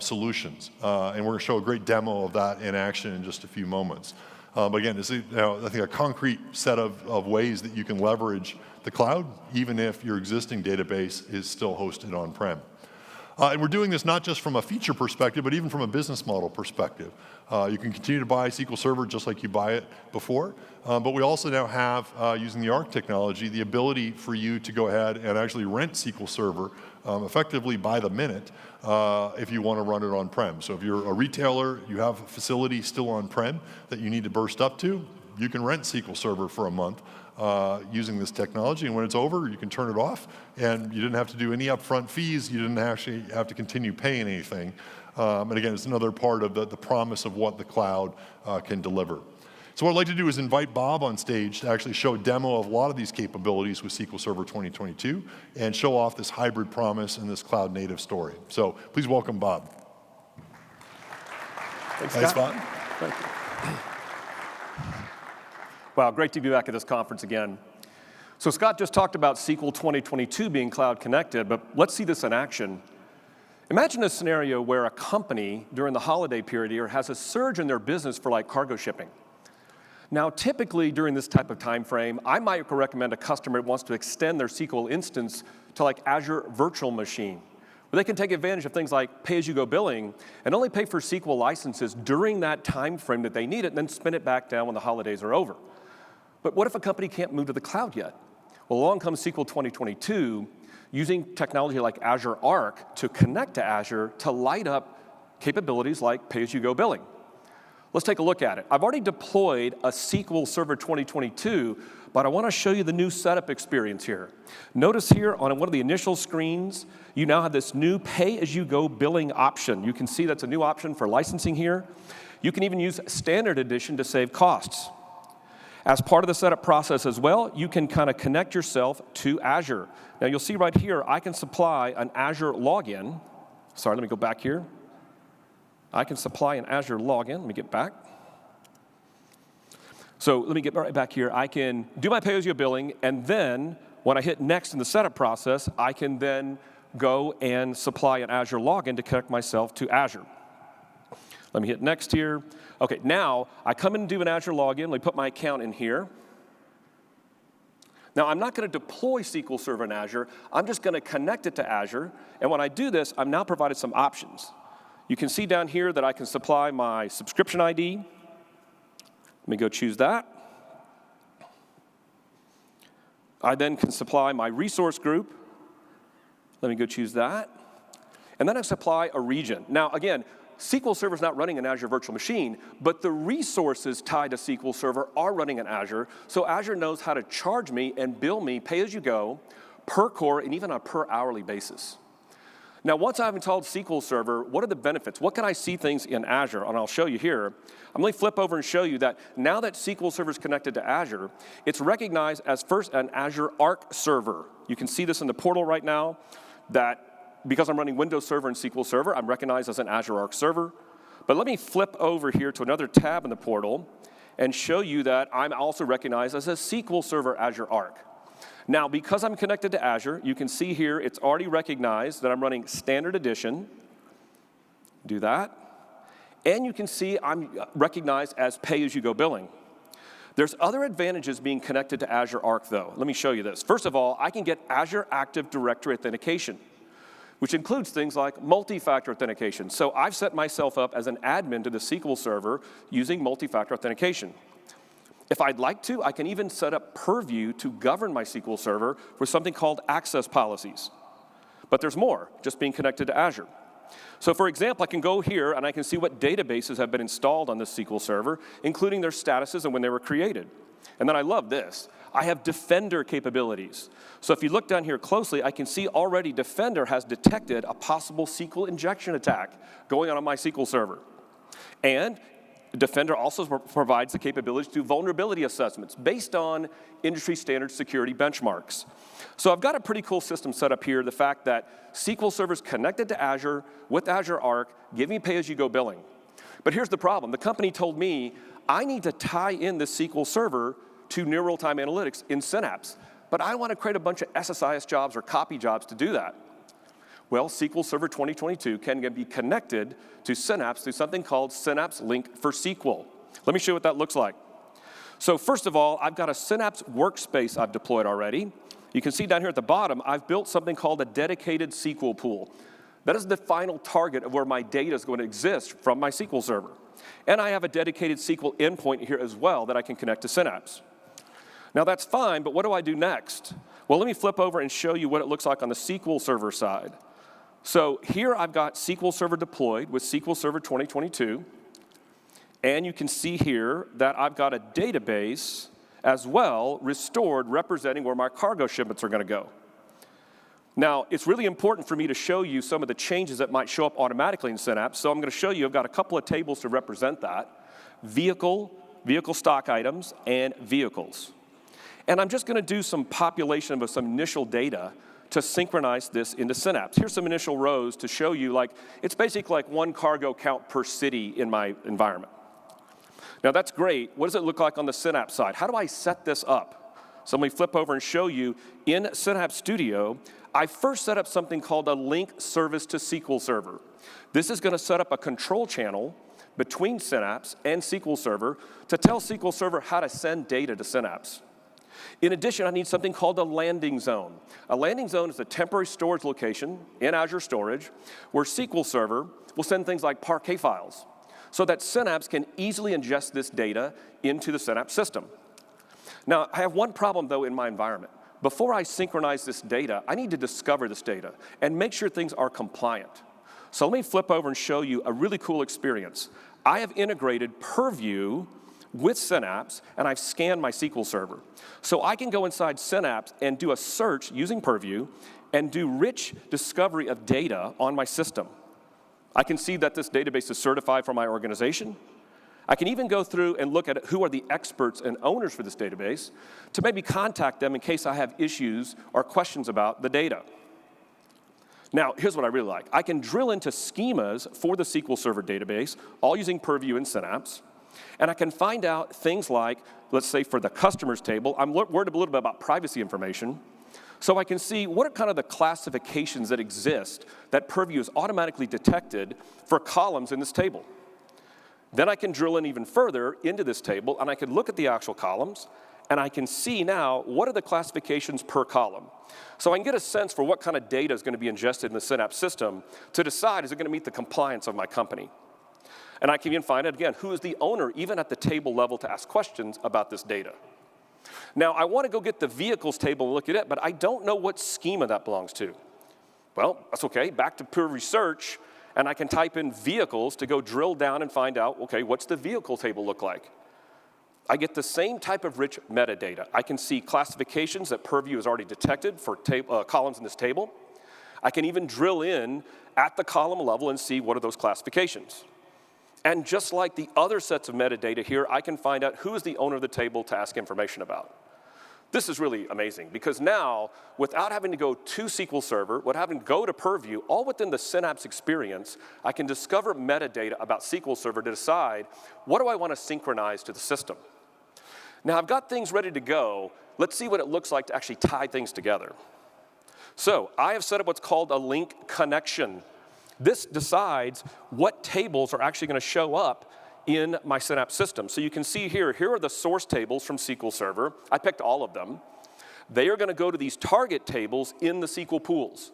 solutions. And we're going to show a great demo of that in action in just a few moments. But again, this is, I think, a concrete set of ways that you can leverage the cloud, even if your existing database is still hosted on-prem. And we're doing this not just from a feature perspective, but even from a business model perspective. You can continue to buy SQL Server just like you buy it before, but we also now have, using the Arc technology, the ability for you to go ahead and actually rent SQL Server effectively by the minute if you want to run it on-prem. So if you're a retailer, you have a facility still on-prem that you need to burst up to, you can rent SQL Server for a month using this technology, and when it's over, you can turn it off, and you didn't have to do any upfront fees. You didn't actually have to continue paying anything. And again, it's another part of the promise of what the cloud can deliver. So what I'd like to do is invite Bob on stage to actually show a demo of a lot of these capabilities with SQL Server 2022 and show off this hybrid promise and this cloud native story. So please welcome Bob. Thanks, Bob. Thank you. Wow, great to be back at this conference again. So Scott just talked about SQL 2022 being cloud connected, but let's see this in action. Imagine a scenario where a company during the holiday period here has a surge in their business for like cargo shipping. Now, typically during this type of time frame, I might recommend a customer that wants to extend their SQL instance to like Azure Virtual Machine, where they can take advantage of things like pay-as-you-go billing and only pay for SQL licenses during that time frame that they need it and then spin it back down when the holidays are over. But what if a company can't move to the cloud yet? Well, along comes SQL 2022, using technology like Azure Arc to connect to Azure to light up capabilities like pay-as-you-go billing. Let's take a look at it. I've already deployed a SQL Server 2022, but I want to show you the new setup experience here. Notice here on one of the initial screens, you now have this new pay-as-you-go billing option. You can see that's a new option for licensing here. You can even use Standard Edition to save costs. As part of the setup process as well, you can kind of connect yourself to Azure. Now you'll see right here, I can supply an Azure login. Sorry, let me go back here. I can supply an Azure login. Let me get back. So let me get right back here. I can do my pay-as-you-go billing, and then when I hit next in the setup process, I can then go and supply an Azure login to connect myself to Azure. Let me hit next here. Okay, now I come in and do an Azure login. Let me put my account in here. Now, I'm not going to deploy SQL Server in Azure. I'm just going to connect it to Azure. And when I do this, I'm now provided some options. You can see down here that I can supply my subscription ID. Let me go choose that. I then can supply my resource group. Let me go choose that. And then I supply a region. Now, again, SQL Server is not running an Azure Virtual Machine, but the resources tied to SQL Server are running in Azure, so Azure knows how to charge me and bill me pay-as-you-go, per core, and even on a per hourly basis. Now, once I've installed SQL Server, what are the benefits? What can I see things in Azure? And I'll show you here. I'm going to flip over and show you that now that SQL Server is connected to Azure, it's recognized as first an Azure Arc server. You can see this in the portal right now, that because I'm running Windows Server and SQL Server, I'm recognized as an Azure Arc server. But let me flip over here to another tab in the portal and show you that I'm also recognized as a SQL Server Azure Arc. Now, because I'm connected to Azure, you can see here it's already recognized that I'm running Standard Edition. Do that. And you can see I'm recognized as pay-as-you-go billing. There's other advantages being connected to Azure Arc, though. Let me show you this. First of all, I can get Azure Active Directory authentication, which includes things like multi-factor authentication. So I've set myself up as an admin to the SQL Server using multi-factor authentication. If I'd like to, I can even set up Purview to govern my SQL Server with something called access policies. But there's more, just being connected to Azure. So for example, I can go here and I can see what databases have been installed on this SQL Server, including their statuses and when they were created. And then I love this. I have Defender capabilities. So if you look down here closely, I can see already Defender has detected a possible SQL injection attack going on my SQL Server. And Defender also provides the capability to do vulnerability assessments based on industry standard security benchmarks. So I've got a pretty cool system set up here, the fact that SQL Server is connected to Azure with Azure Arc, giving me pay-as-you-go billing. But here's the problem. The company told me I need to tie in the SQL Server to near real-time analytics in Synapse. But I don't want to create a bunch of SSIS jobs or copy jobs to do that. Well, SQL Server 2022 can be connected to Synapse through something called Synapse Link for SQL. Let me show you what that looks like. So first of all, I've got a Synapse workspace I've deployed already. You can see down here at the bottom, I've built something called a dedicated SQL pool. That is the final target of where my data is going to exist from my SQL Server. And I have a dedicated SQL endpoint here as well that I can connect to Synapse. Now that's fine, but what do I do next? Well, let me flip over and show you what it looks like on the SQL Server side. So here I've got SQL Server deployed with SQL Server 2022. And you can see here that I've got a database as well restored representing where my cargo shipments are going to go. Now, it's really important for me to show you some of the changes that might show up automatically in Synapse. So I'm going to show you, I've got a couple of tables to represent that. Vehicle stock items, and vehicles. And I'm just going to do some population of some initial data to synchronize this into Synapse. Here's some initial rows to show you, like, it's basically like one cargo count per city in my environment. Now that's great. What does it look like on the Synapse side? How do I set this up? So let me flip over and show you. In Synapse Studio, I first set up something called a link service to SQL Server. This is going to set up a control channel between Synapse and SQL Server to tell SQL Server how to send data to Synapse. In addition, I need something called a landing zone. A landing zone is a temporary storage location in Azure Storage where SQL Server will send things like Parquet files so that Synapse can easily ingest this data into the Synapse system. Now, I have one problem, though, in my environment. Before I synchronize this data, I need to discover this data and make sure things are compliant. So let me flip over and show you a really cool experience. I have integrated Purview with Synapse, and I've scanned my SQL Server. So I can go inside Synapse and do a search using Purview and do rich discovery of data on my system. I can see that this database is certified for my organization. I can even go through and look at who are the experts and owners for this database to maybe contact them in case I have issues or questions about the data. Now, here's what I really like. I can drill into schemas for the SQL Server database, all using Purview and Synapse, and I can find out things like, let's say for the customers table, I'm worried a little bit about privacy information, so I can see what are kind of the classifications that exist that Purview has automatically detected for columns in this table. Then I can drill in even further into this table, and I can look at the actual columns, and I can see now what are the classifications per column. So I can get a sense for what kind of data is going to be ingested in the Synapse system to decide, is it going to meet the compliance of my company? And I can even find out, again, who is the owner, even at the table level, to ask questions about this data. Now, I want to go get the vehicles table and look at it, but I don't know what schema that belongs to. Well, that's okay. Back to Purview Search, and I can type in vehicles to go drill down and find out, okay, what's the vehicle table look like? I get the same type of rich metadata. I can see classifications that Purview has already detected for columns in this table. I can even drill in at the column level and see what are those classifications. And just like the other sets of metadata here, I can find out who is the owner of the table to ask information about. This is really amazing because now, without having to go to SQL Server, without having to go to Purview, all within the Synapse experience, I can discover metadata about SQL Server to decide, what do I want to synchronize to the system? Now, I've got things ready to go. Let's see what it looks like to actually tie things together. So I have set up what's called a link connection. This decides what tables are actually going to show up in my Synapse system. So you can see here are the source tables from SQL Server. I picked all of them. They are going to go to these target tables in the SQL pools.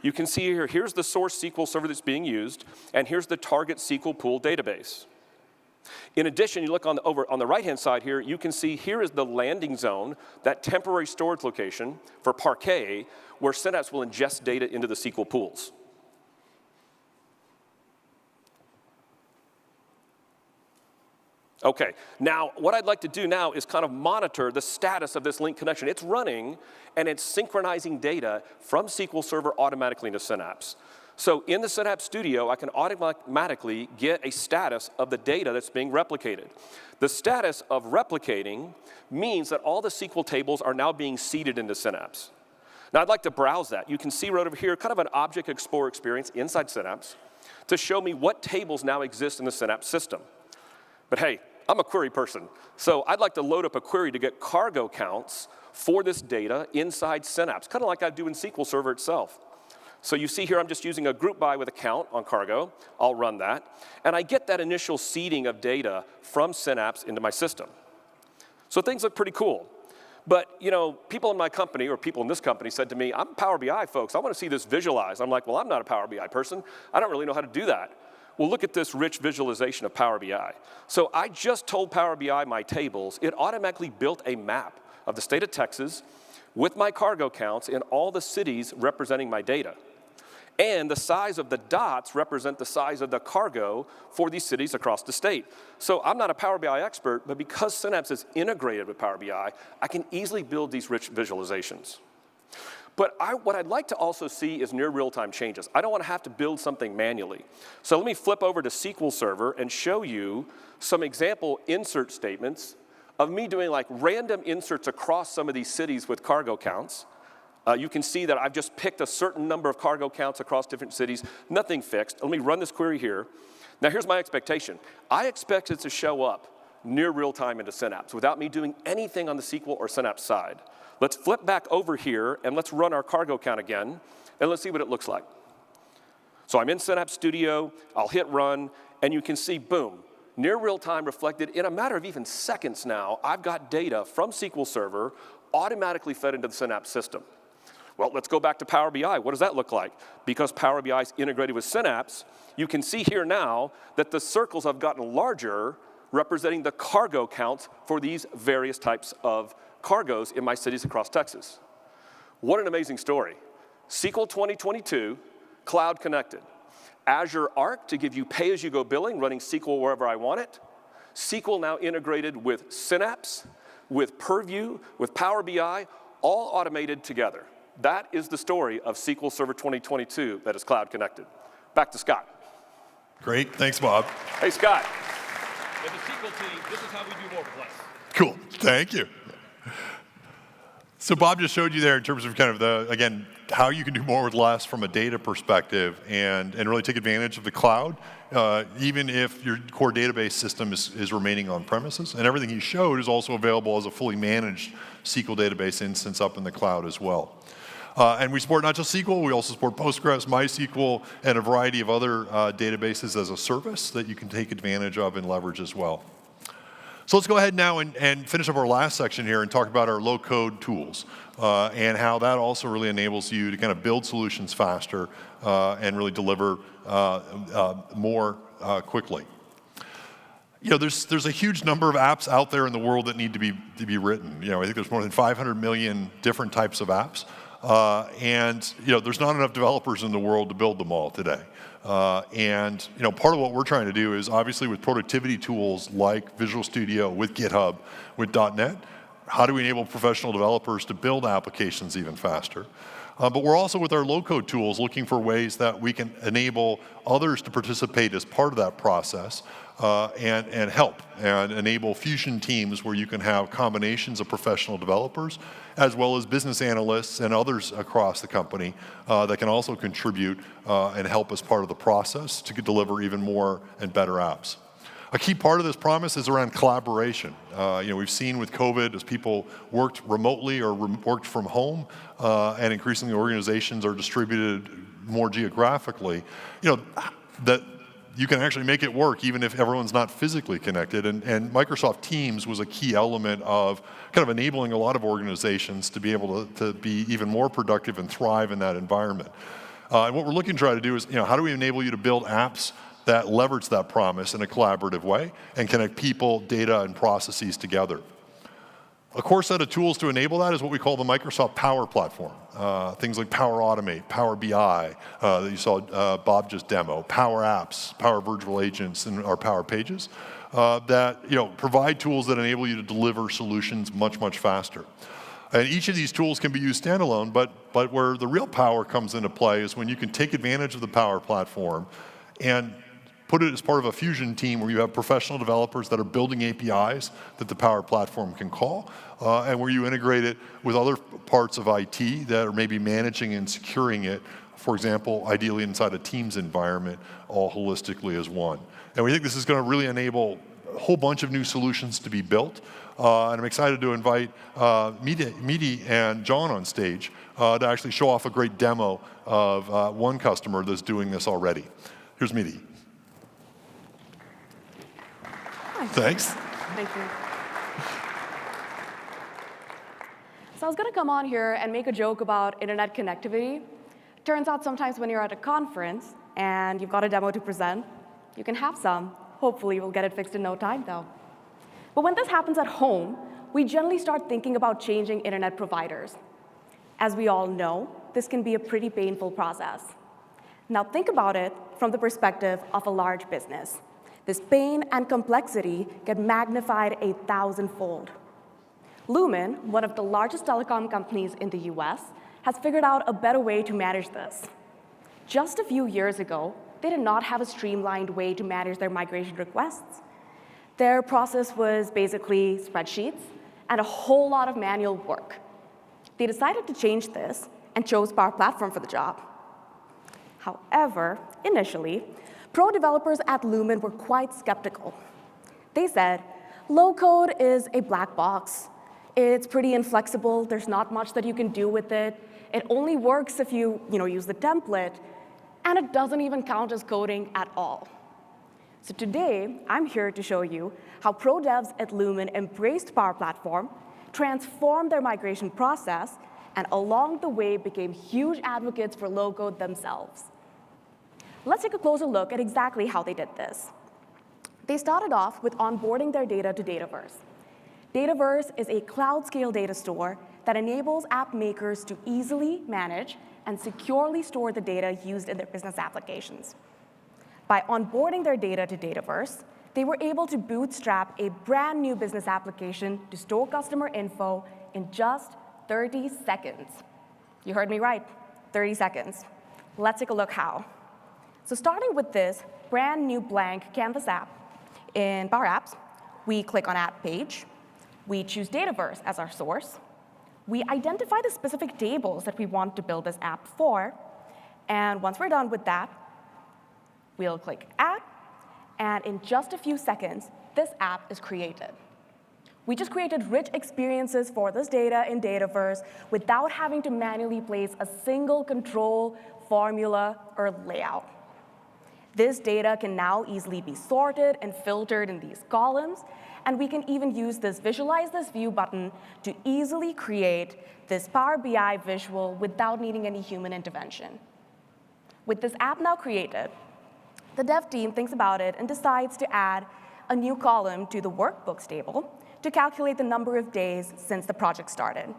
You can see here, here's the source SQL Server that's being used, and here's the target SQL pool database. In addition, you look over on the right-hand side here, you can see here is the landing zone, that temporary storage location for Parquet, where Synapse will ingest data into the SQL pools. Okay, now what I'd like to do now is kind of monitor the status of this link connection. It's running, and it's synchronizing data from SQL Server automatically into Synapse. So in the Synapse Studio, I can automatically get a status of the data that's being replicated. The status of replicating means that all the SQL tables are now being seeded into Synapse. Now I'd like to browse that. You can see right over here kind of an Object Explorer experience inside Synapse to show me what tables now exist in the Synapse system. But hey, I'm a query person, so I'd like to load up a query to get cargo counts for this data inside Synapse, kind of like I do in SQL Server itself. So you see here I'm just using a group by with a count on cargo. I'll run that, and I get that initial seeding of data from Synapse into my system. So things look pretty cool. But you know, people in my company, or people in this company, said to me, I'm Power BI, folks. I want to see this visualized. I'm like, well, I'm not a Power BI person. I don't really know how to do that. Well, look at this rich visualization of Power BI. So I just told Power BI my tables. It automatically built a map of the state of Texas with my cargo counts in all the cities representing my data. And the size of the dots represent the size of the cargo for these cities across the state. So I'm not a Power BI expert, but because Synapse is integrated with Power BI, I can easily build these rich visualizations. But what I'd like to also see is near real-time changes. I don't want to have to build something manually. So let me flip over to SQL Server and show you some example insert statements of me doing like random inserts across some of these cities with cargo counts. You can see that I've just picked a certain number of cargo counts across different cities, nothing fixed. Let me run this query here. Now here's my expectation. I expect it to show up near real time into Synapse without me doing anything on the SQL or Synapse side. Let's flip back over here and let's run our cargo count again, and let's see what it looks like. So I'm in Synapse Studio, I'll hit run, and you can see, boom, near real time reflected in a matter of even seconds now. I've got data from SQL Server automatically fed into the Synapse system. Well, let's go back to Power BI. What does that look like? Because Power BI is integrated with Synapse, you can see here now that the circles have gotten larger, representing the cargo counts for these various types of cargoes in my cities across Texas. What an amazing story. SQL 2022, cloud connected. Azure Arc to give you pay-as-you-go billing, running SQL wherever I want it. SQL now integrated with Synapse, with Purview, with Power BI, all automated together. That is the story of SQL Server 2022 that is cloud connected. Back to Scott. Great, thanks, Bob. Hey, Scott. As a SQL team, this is how we do more with less. Cool, thank you. So Bob just showed you there in terms of kind of the, again, how you can do more with less from a data perspective and really take advantage of the cloud, even if your core database system is remaining on premises. And everything he showed is also available as a fully managed SQL database instance up in the cloud as well. And we support not just SQL, we also support Postgres, MySQL, and a variety of other databases as a service that you can take advantage of and leverage as well. So let's go ahead now and finish up our last section here and talk about our low-code tools and how that also really enables you to kind of build solutions faster and really deliver more quickly. You know, there's a huge number of apps out there in the world that need to be written. You know, I think there's more than 500 million different types of apps. And you know, there's not enough developers in the world to build them all today. And you know, part of what we're trying to do is obviously with productivity tools like Visual Studio, with GitHub, with .NET, how do we enable professional developers to build applications even faster? But we're also with our low-code tools looking for ways that we can enable others to participate as part of that process and help and enable fusion teams where you can have combinations of professional developers as well as business analysts and others across the company that can also contribute and help as part of the process to deliver even more and better apps. A key part of this promise is around collaboration. You know, we've seen with COVID as people worked remotely or worked from home, and increasingly organizations are distributed more geographically, you know, that you can actually make it work even if everyone's not physically connected. And Microsoft Teams was a key element of kind of enabling a lot of organizations to be able to be even more productive and thrive in that environment. And what we're looking to try to do is, you know, how do we enable you to build apps that leverage that promise in a collaborative way and connect people, data, and processes together. A core set of tools to enable that is what we call the Microsoft Power Platform. Things like Power Automate, Power BI, that you saw Bob just demo, Power Apps, Power Virtual Agents, and our Power Pages that, you know, provide tools that enable you to deliver solutions much, much faster. And each of these tools can be used standalone, but where the real power comes into play is when you can take advantage of the Power Platform and put it as part of a fusion team where you have professional developers that are building APIs that the Power Platform can call, and where you integrate it with other parts of IT that are maybe managing and securing it, for example, ideally inside a Teams environment, all holistically as one. And we think this is going to really enable a whole bunch of new solutions to be built, and I'm excited to invite Mehdi and John on stage to actually show off a great demo of one customer that's doing this already. Here's Mehdi. Thanks. Thank you. So I was going to come on here and make a joke about internet connectivity. Turns out sometimes when you're at a conference and you've got a demo to present, you can have some. Hopefully we'll get it fixed in no time, though. But when this happens at home, we generally start thinking about changing internet providers. As we all know, this can be a pretty painful process. Now think about it from the perspective of a large business. This pain and complexity get magnified 1,000-fold. Lumen, one of the largest telecom companies in the US, has figured out a better way to manage this. Just a few years ago, they did not have a streamlined way to manage their migration requests. Their process was basically spreadsheets and a whole lot of manual work. They decided to change this and chose Power Platform for the job. However, initially, pro developers at Lumen were quite skeptical. They said, low-code is a black box. It's pretty inflexible. There's not much that you can do with it. It only works if you use the template, and it doesn't even count as coding at all. So today, I'm here to show you how pro devs at Lumen embraced Power Platform, transformed their migration process, and along the way became huge advocates for low-code themselves. Let's take a closer look at exactly how they did this. They started off with onboarding their data to Dataverse. Dataverse is a cloud-scale data store that enables app makers to easily manage and securely store the data used in their business applications. By onboarding their data to Dataverse, they were able to bootstrap a brand new business application to store customer info in just 30 seconds. You heard me right, 30 seconds. Let's take a look how. So starting with this brand new blank Canvas app, in Power Apps, we click on App Page. We choose Dataverse as our source. We identify the specific tables that we want to build this app for. And once we're done with that, we'll click Add. And in just a few seconds, this app is created. We just created rich experiences for this data in Dataverse without having to manually place a single control, formula, or layout. This data can now easily be sorted and filtered in these columns, and we can even use this Visualize This View button to easily create this Power BI visual without needing any human intervention. With this app now created, the dev team thinks about it and decides to add a new column to the workbooks table to calculate the number of days since the project started.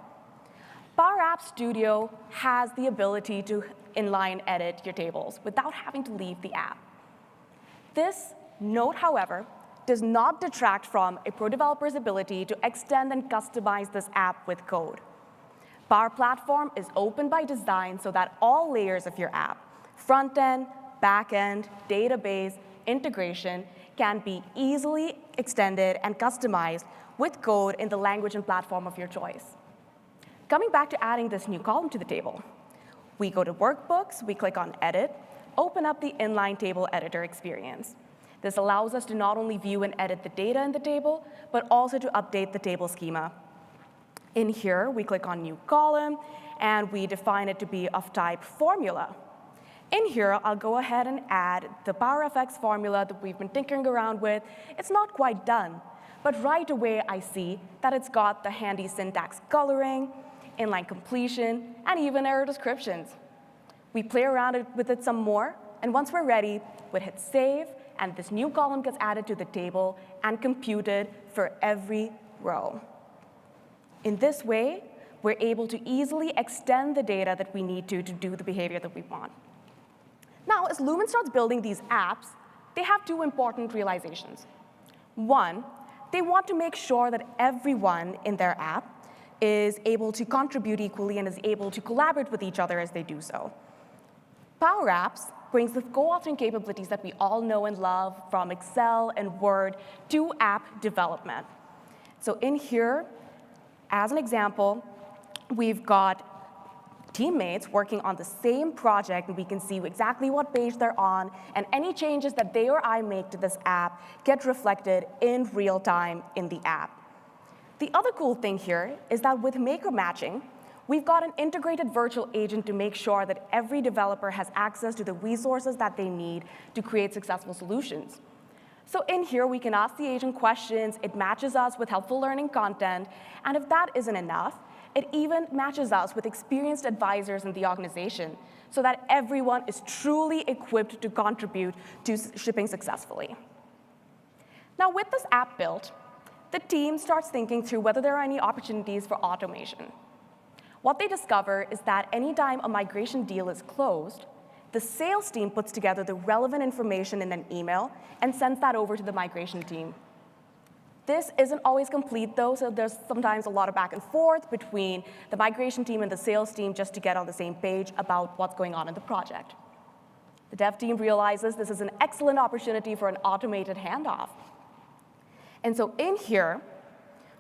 Power Apps Studio has the ability to inline edit your tables without having to leave the app. This note, however, does not detract from a pro developer's ability to extend and customize this app with code. Power Platform is open by design so that all layers of your app, front end, back end, database, integration, can be easily extended and customized with code in the language and platform of your choice. Coming back to adding this new column to the table, we go to Workbooks, we click on Edit, open up the inline table editor experience. This allows us to not only view and edit the data in the table, but also to update the table schema. In here, we click on New Column, and we define it to be of type Formula. In here, I'll go ahead and add the PowerFX formula that we've been tinkering around with. It's not quite done, but right away I see that it's got the handy syntax coloring, inline completion, and even error descriptions. We play around with it some more, and once we're ready, we hit Save, and this new column gets added to the table and computed for every row. In this way, we're able to easily extend the data that we need to do the behavior that we want. Now, as Lumen starts building these apps, they have two important realizations. One, they want to make sure that everyone in their app is able to contribute equally and is able to collaborate with each other as they do so. Power Apps brings the co-authoring capabilities that we all know and love from Excel and Word to app development. So in here, as an example, we've got teammates working on the same project, and we can see exactly what page they're on, and any changes that they or I make to this app get reflected in real time in the app. The other cool thing here is that with maker matching, we've got an integrated virtual agent to make sure that every developer has access to the resources that they need to create successful solutions. So in here, we can ask the agent questions, it matches us with helpful learning content, and if that isn't enough, it even matches us with experienced advisors in the organization so that everyone is truly equipped to contribute to shipping successfully. Now, with this app built, the team starts thinking through whether there are any opportunities for automation. What they discover is that anytime a migration deal is closed, The sales team puts together the relevant information in an email and sends that over to the migration team. This isn't always complete, though, so there's sometimes a lot of back and forth between the migration team and the sales team just to get on the same page about what's going on in the project. The dev team realizes this is an excellent opportunity for an automated handoff. And so in here,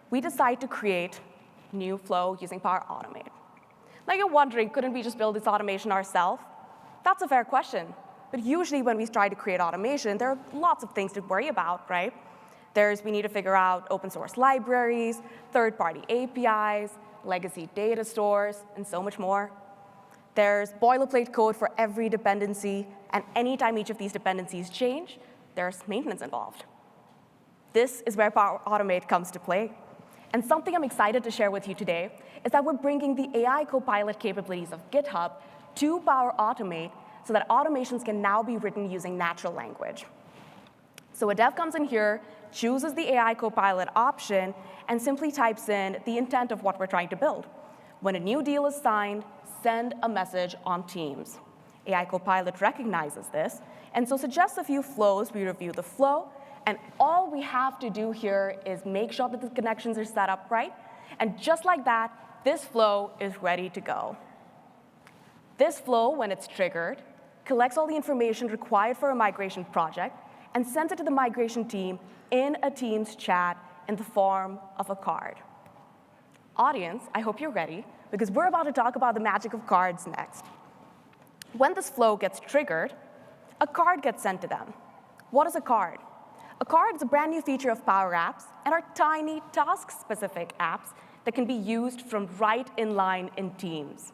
we decide to create new flow using Power Automate. Now you're wondering, couldn't we just build this automation ourselves? That's a fair question. But usually when we try to create automation, there are lots of things to worry about, right? We need to figure out open source libraries, third-party APIs, legacy data stores, and so much more. There's boilerplate code for every dependency, and anytime each of these dependencies change, there's maintenance involved. This is where Power Automate comes to play. And something I'm excited to share with you today is that we're bringing the AI Copilot capabilities of GitHub to Power Automate so that automations can now be written using natural language. So a dev comes in here, chooses the AI Copilot option, and simply types in the intent of what we're trying to build. When a new deal is signed, send a message on Teams. AI Copilot recognizes this, and so suggests a few flows. We review the flow, and all we have to do here is make sure that the connections are set up right, and just like that, this flow is ready to go. This flow, when it's triggered, collects all the information required for a migration project and sends it to the migration team in a Teams chat in the form of a card. Audience, I hope you're ready, because we're about to talk about the magic of cards next. When this flow gets triggered, a card gets sent to them. What is a card? A card is a brand new feature of Power Apps and are tiny task-specific apps that can be used from right in line in Teams.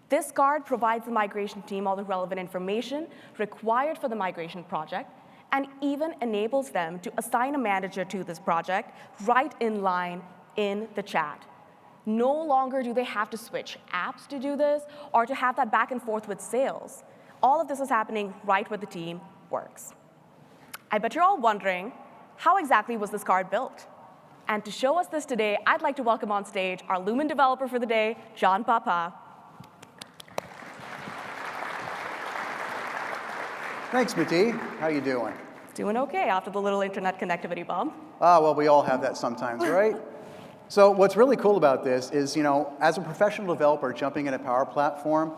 This card provides the migration team all the relevant information required for the migration project and even enables them to assign a manager to this project right in line in the chat. No longer do they have to switch apps to do this or to have that back and forth with sales. All of this is happening right where the team works. I bet you're all wondering, how exactly was this card built? And to show us this today, I'd like to welcome on stage our Lumen developer for the day, John Papa. Thanks, Mati. How you doing? Doing OK after the little internet connectivity bump. Well, we all have that sometimes, right? So what's really cool about this is, as a professional developer jumping in a Power Platform,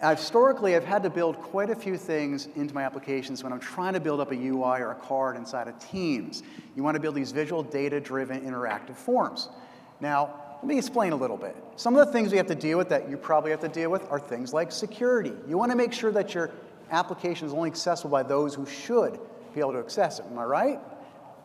historically, I've had to build quite a few things into my applications when I'm trying to build up a UI or a card inside of Teams. You want to build these visual, data-driven, interactive forms. Now, let me explain a little bit. Some of the things we have to deal with that you probably have to deal with are things like security. You want to make sure that your application is only accessible by those who should be able to access it. Am I right?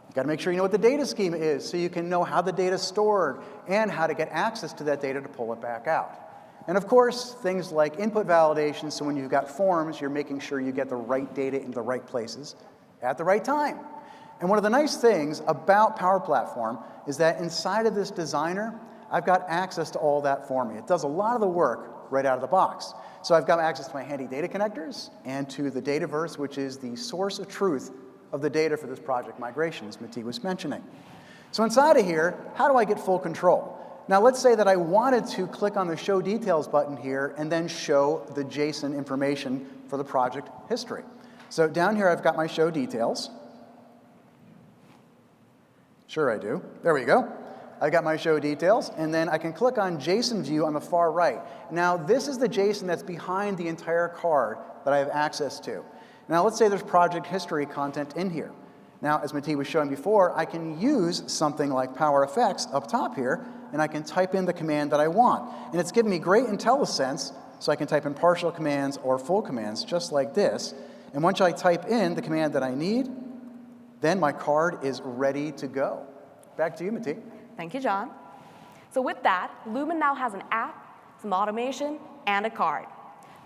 You've got to make sure you know what the data schema is so you can know how the data is stored and how to get access to that data to pull it back out. And of course, things like input validation, so when you've got forms, you're making sure you get the right data in the right places at the right time. And one of the nice things about Power Platform is that inside of this designer, I've got access to all that for me. It does a lot of the work right out of the box. So I've got access to my handy data connectors and to the Dataverse, which is the source of truth of the data for this project migration, as Mati was mentioning. So inside of here, how do I get full control? Now let's say that I wanted to click on the Show Details button here and then show the JSON information for the project history. So down here I've got my Show Details. Sure I do. There we go. I've got my Show Details, and then I can click on JSON View on the far right. Now this is the JSON that's behind the entire card that I have access to. Now let's say there's project history content in here. Now, as Mati was showing before, I can use something like Power Effects up top here, and I can type in the command that I want. And it's giving me great IntelliSense, so I can type in partial commands or full commands, just like this. And once I type in the command that I need, then my card is ready to go. Back to you, Mati. Thank you, John. So with that, Lumen now has an app, some automation, and a card.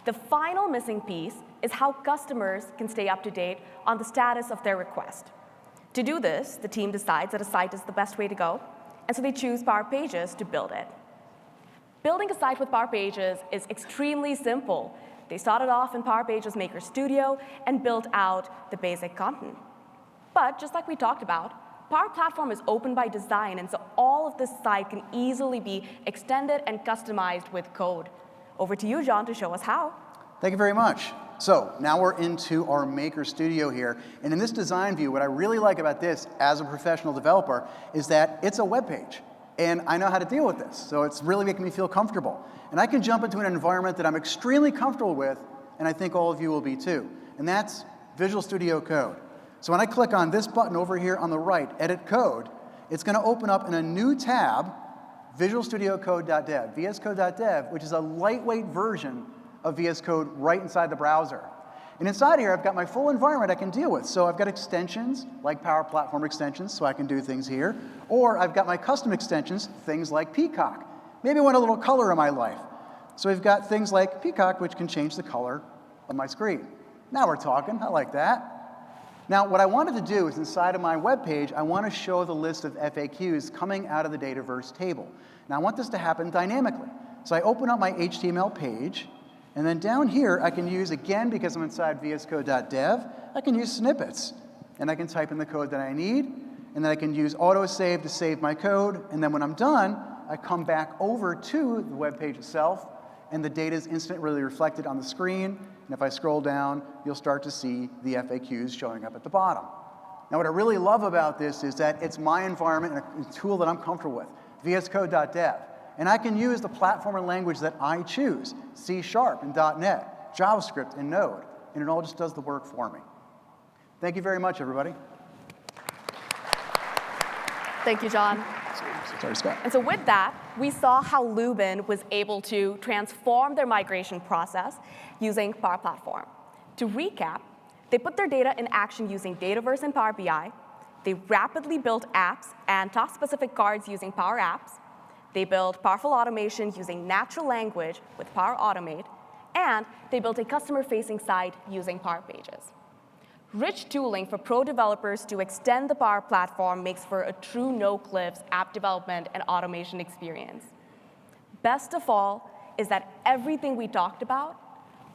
The final missing piece is how customers can stay up to date on the status of their request. To do this, the team decides that a site is the best way to go, and so they choose Power Pages to build it. Building a site with Power Pages is extremely simple. They started off in Power Pages Maker Studio and built out the basic content. But just like we talked about, Power Platform is open by design, and so all of this site can easily be extended and customized with code. Over to you, John, to show us how. Thank you very much. So now we're into our Maker Studio here. And in this design view, what I really like about this as a professional developer is that it's a web page. And I know how to deal with this. So it's really making me feel comfortable. And I can jump into an environment that I'm extremely comfortable with, and I think all of you will be too. And that's Visual Studio Code. So when I click on this button over here on the right, Edit Code, it's going to open up in a new tab, visualstudiocode.dev, vscode.dev, which is a lightweight version of VS Code right inside the browser. And inside here, I've got my full environment I can deal with. So I've got extensions, like Power Platform extensions, so I can do things here. Or I've got my custom extensions, things like Peacock. Maybe I want a little color in my life. So we've got things like Peacock, which can change the color of my screen. Now we're talking. I like that. Now, what I wanted to do is inside of my web page, I want to show the list of FAQs coming out of the Dataverse table. Now, I want this to happen dynamically. So I open up my HTML page, and then down here, I can use, again, because I'm inside vscode.dev, I can use snippets. And I can type in the code that I need, and then I can use autosave to save my code. And then when I'm done, I come back over to the web page itself, and the data is instantly reflected on the screen. And if I scroll down, you'll start to see the FAQs showing up at the bottom. Now, what I really love about this is that it's my environment and a tool that I'm comfortable with, vscode.dev. And I can use the platform and language that I choose, C# and .NET, JavaScript and Node, and it all just does the work for me. Thank you very much, everybody. Thank you, John. Sorry, Scott. And so with that, we saw how Lubin was able to transform their migration process using Power Platform. To recap, they put their data in action using Dataverse and Power BI. They rapidly built apps and task-specific cards using Power Apps. They built powerful automation using natural language with Power Automate. And they built a customer-facing site using Power Pages. Rich tooling for pro developers to extend the Power Platform makes for a true no-cliffs app development and automation experience. Best of all is that everything we talked about,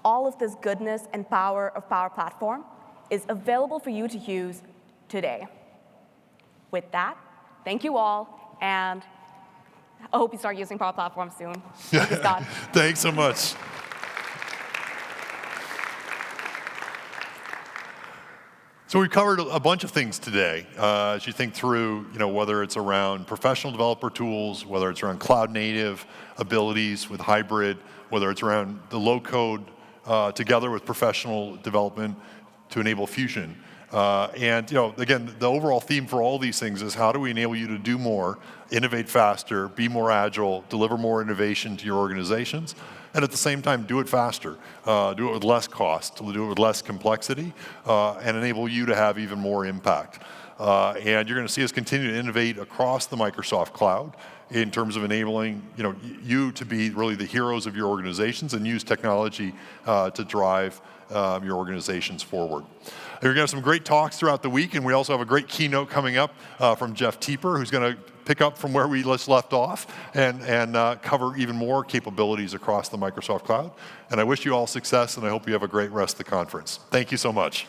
all of this goodness and power of Power Platform, is available for you to use today. With that, thank you all, and I hope you start using Power Platform soon. Thank you, Scott. Thanks so much. So we've covered a bunch of things today. As you think through, whether it's around professional developer tools, whether it's around cloud native abilities with hybrid, whether it's around the low code together with professional development to enable fusion. And again, the overall theme for all these things is how do we enable you to do more, innovate faster, be more agile, deliver more innovation to your organizations, and at the same time do it faster, do it with less cost, do it with less complexity, and enable you to have even more impact. And you're going to see us continue to innovate across the Microsoft Cloud in terms of enabling you to be really the heroes of your organizations and use technology to drive your organizations forward. We're going to have some great talks throughout the week, and we also have a great keynote coming up from Jeff Teeper, who's going to pick up from where we just left off and cover even more capabilities across the Microsoft Cloud. And I wish you all success, and I hope you have a great rest of the conference. Thank you so much.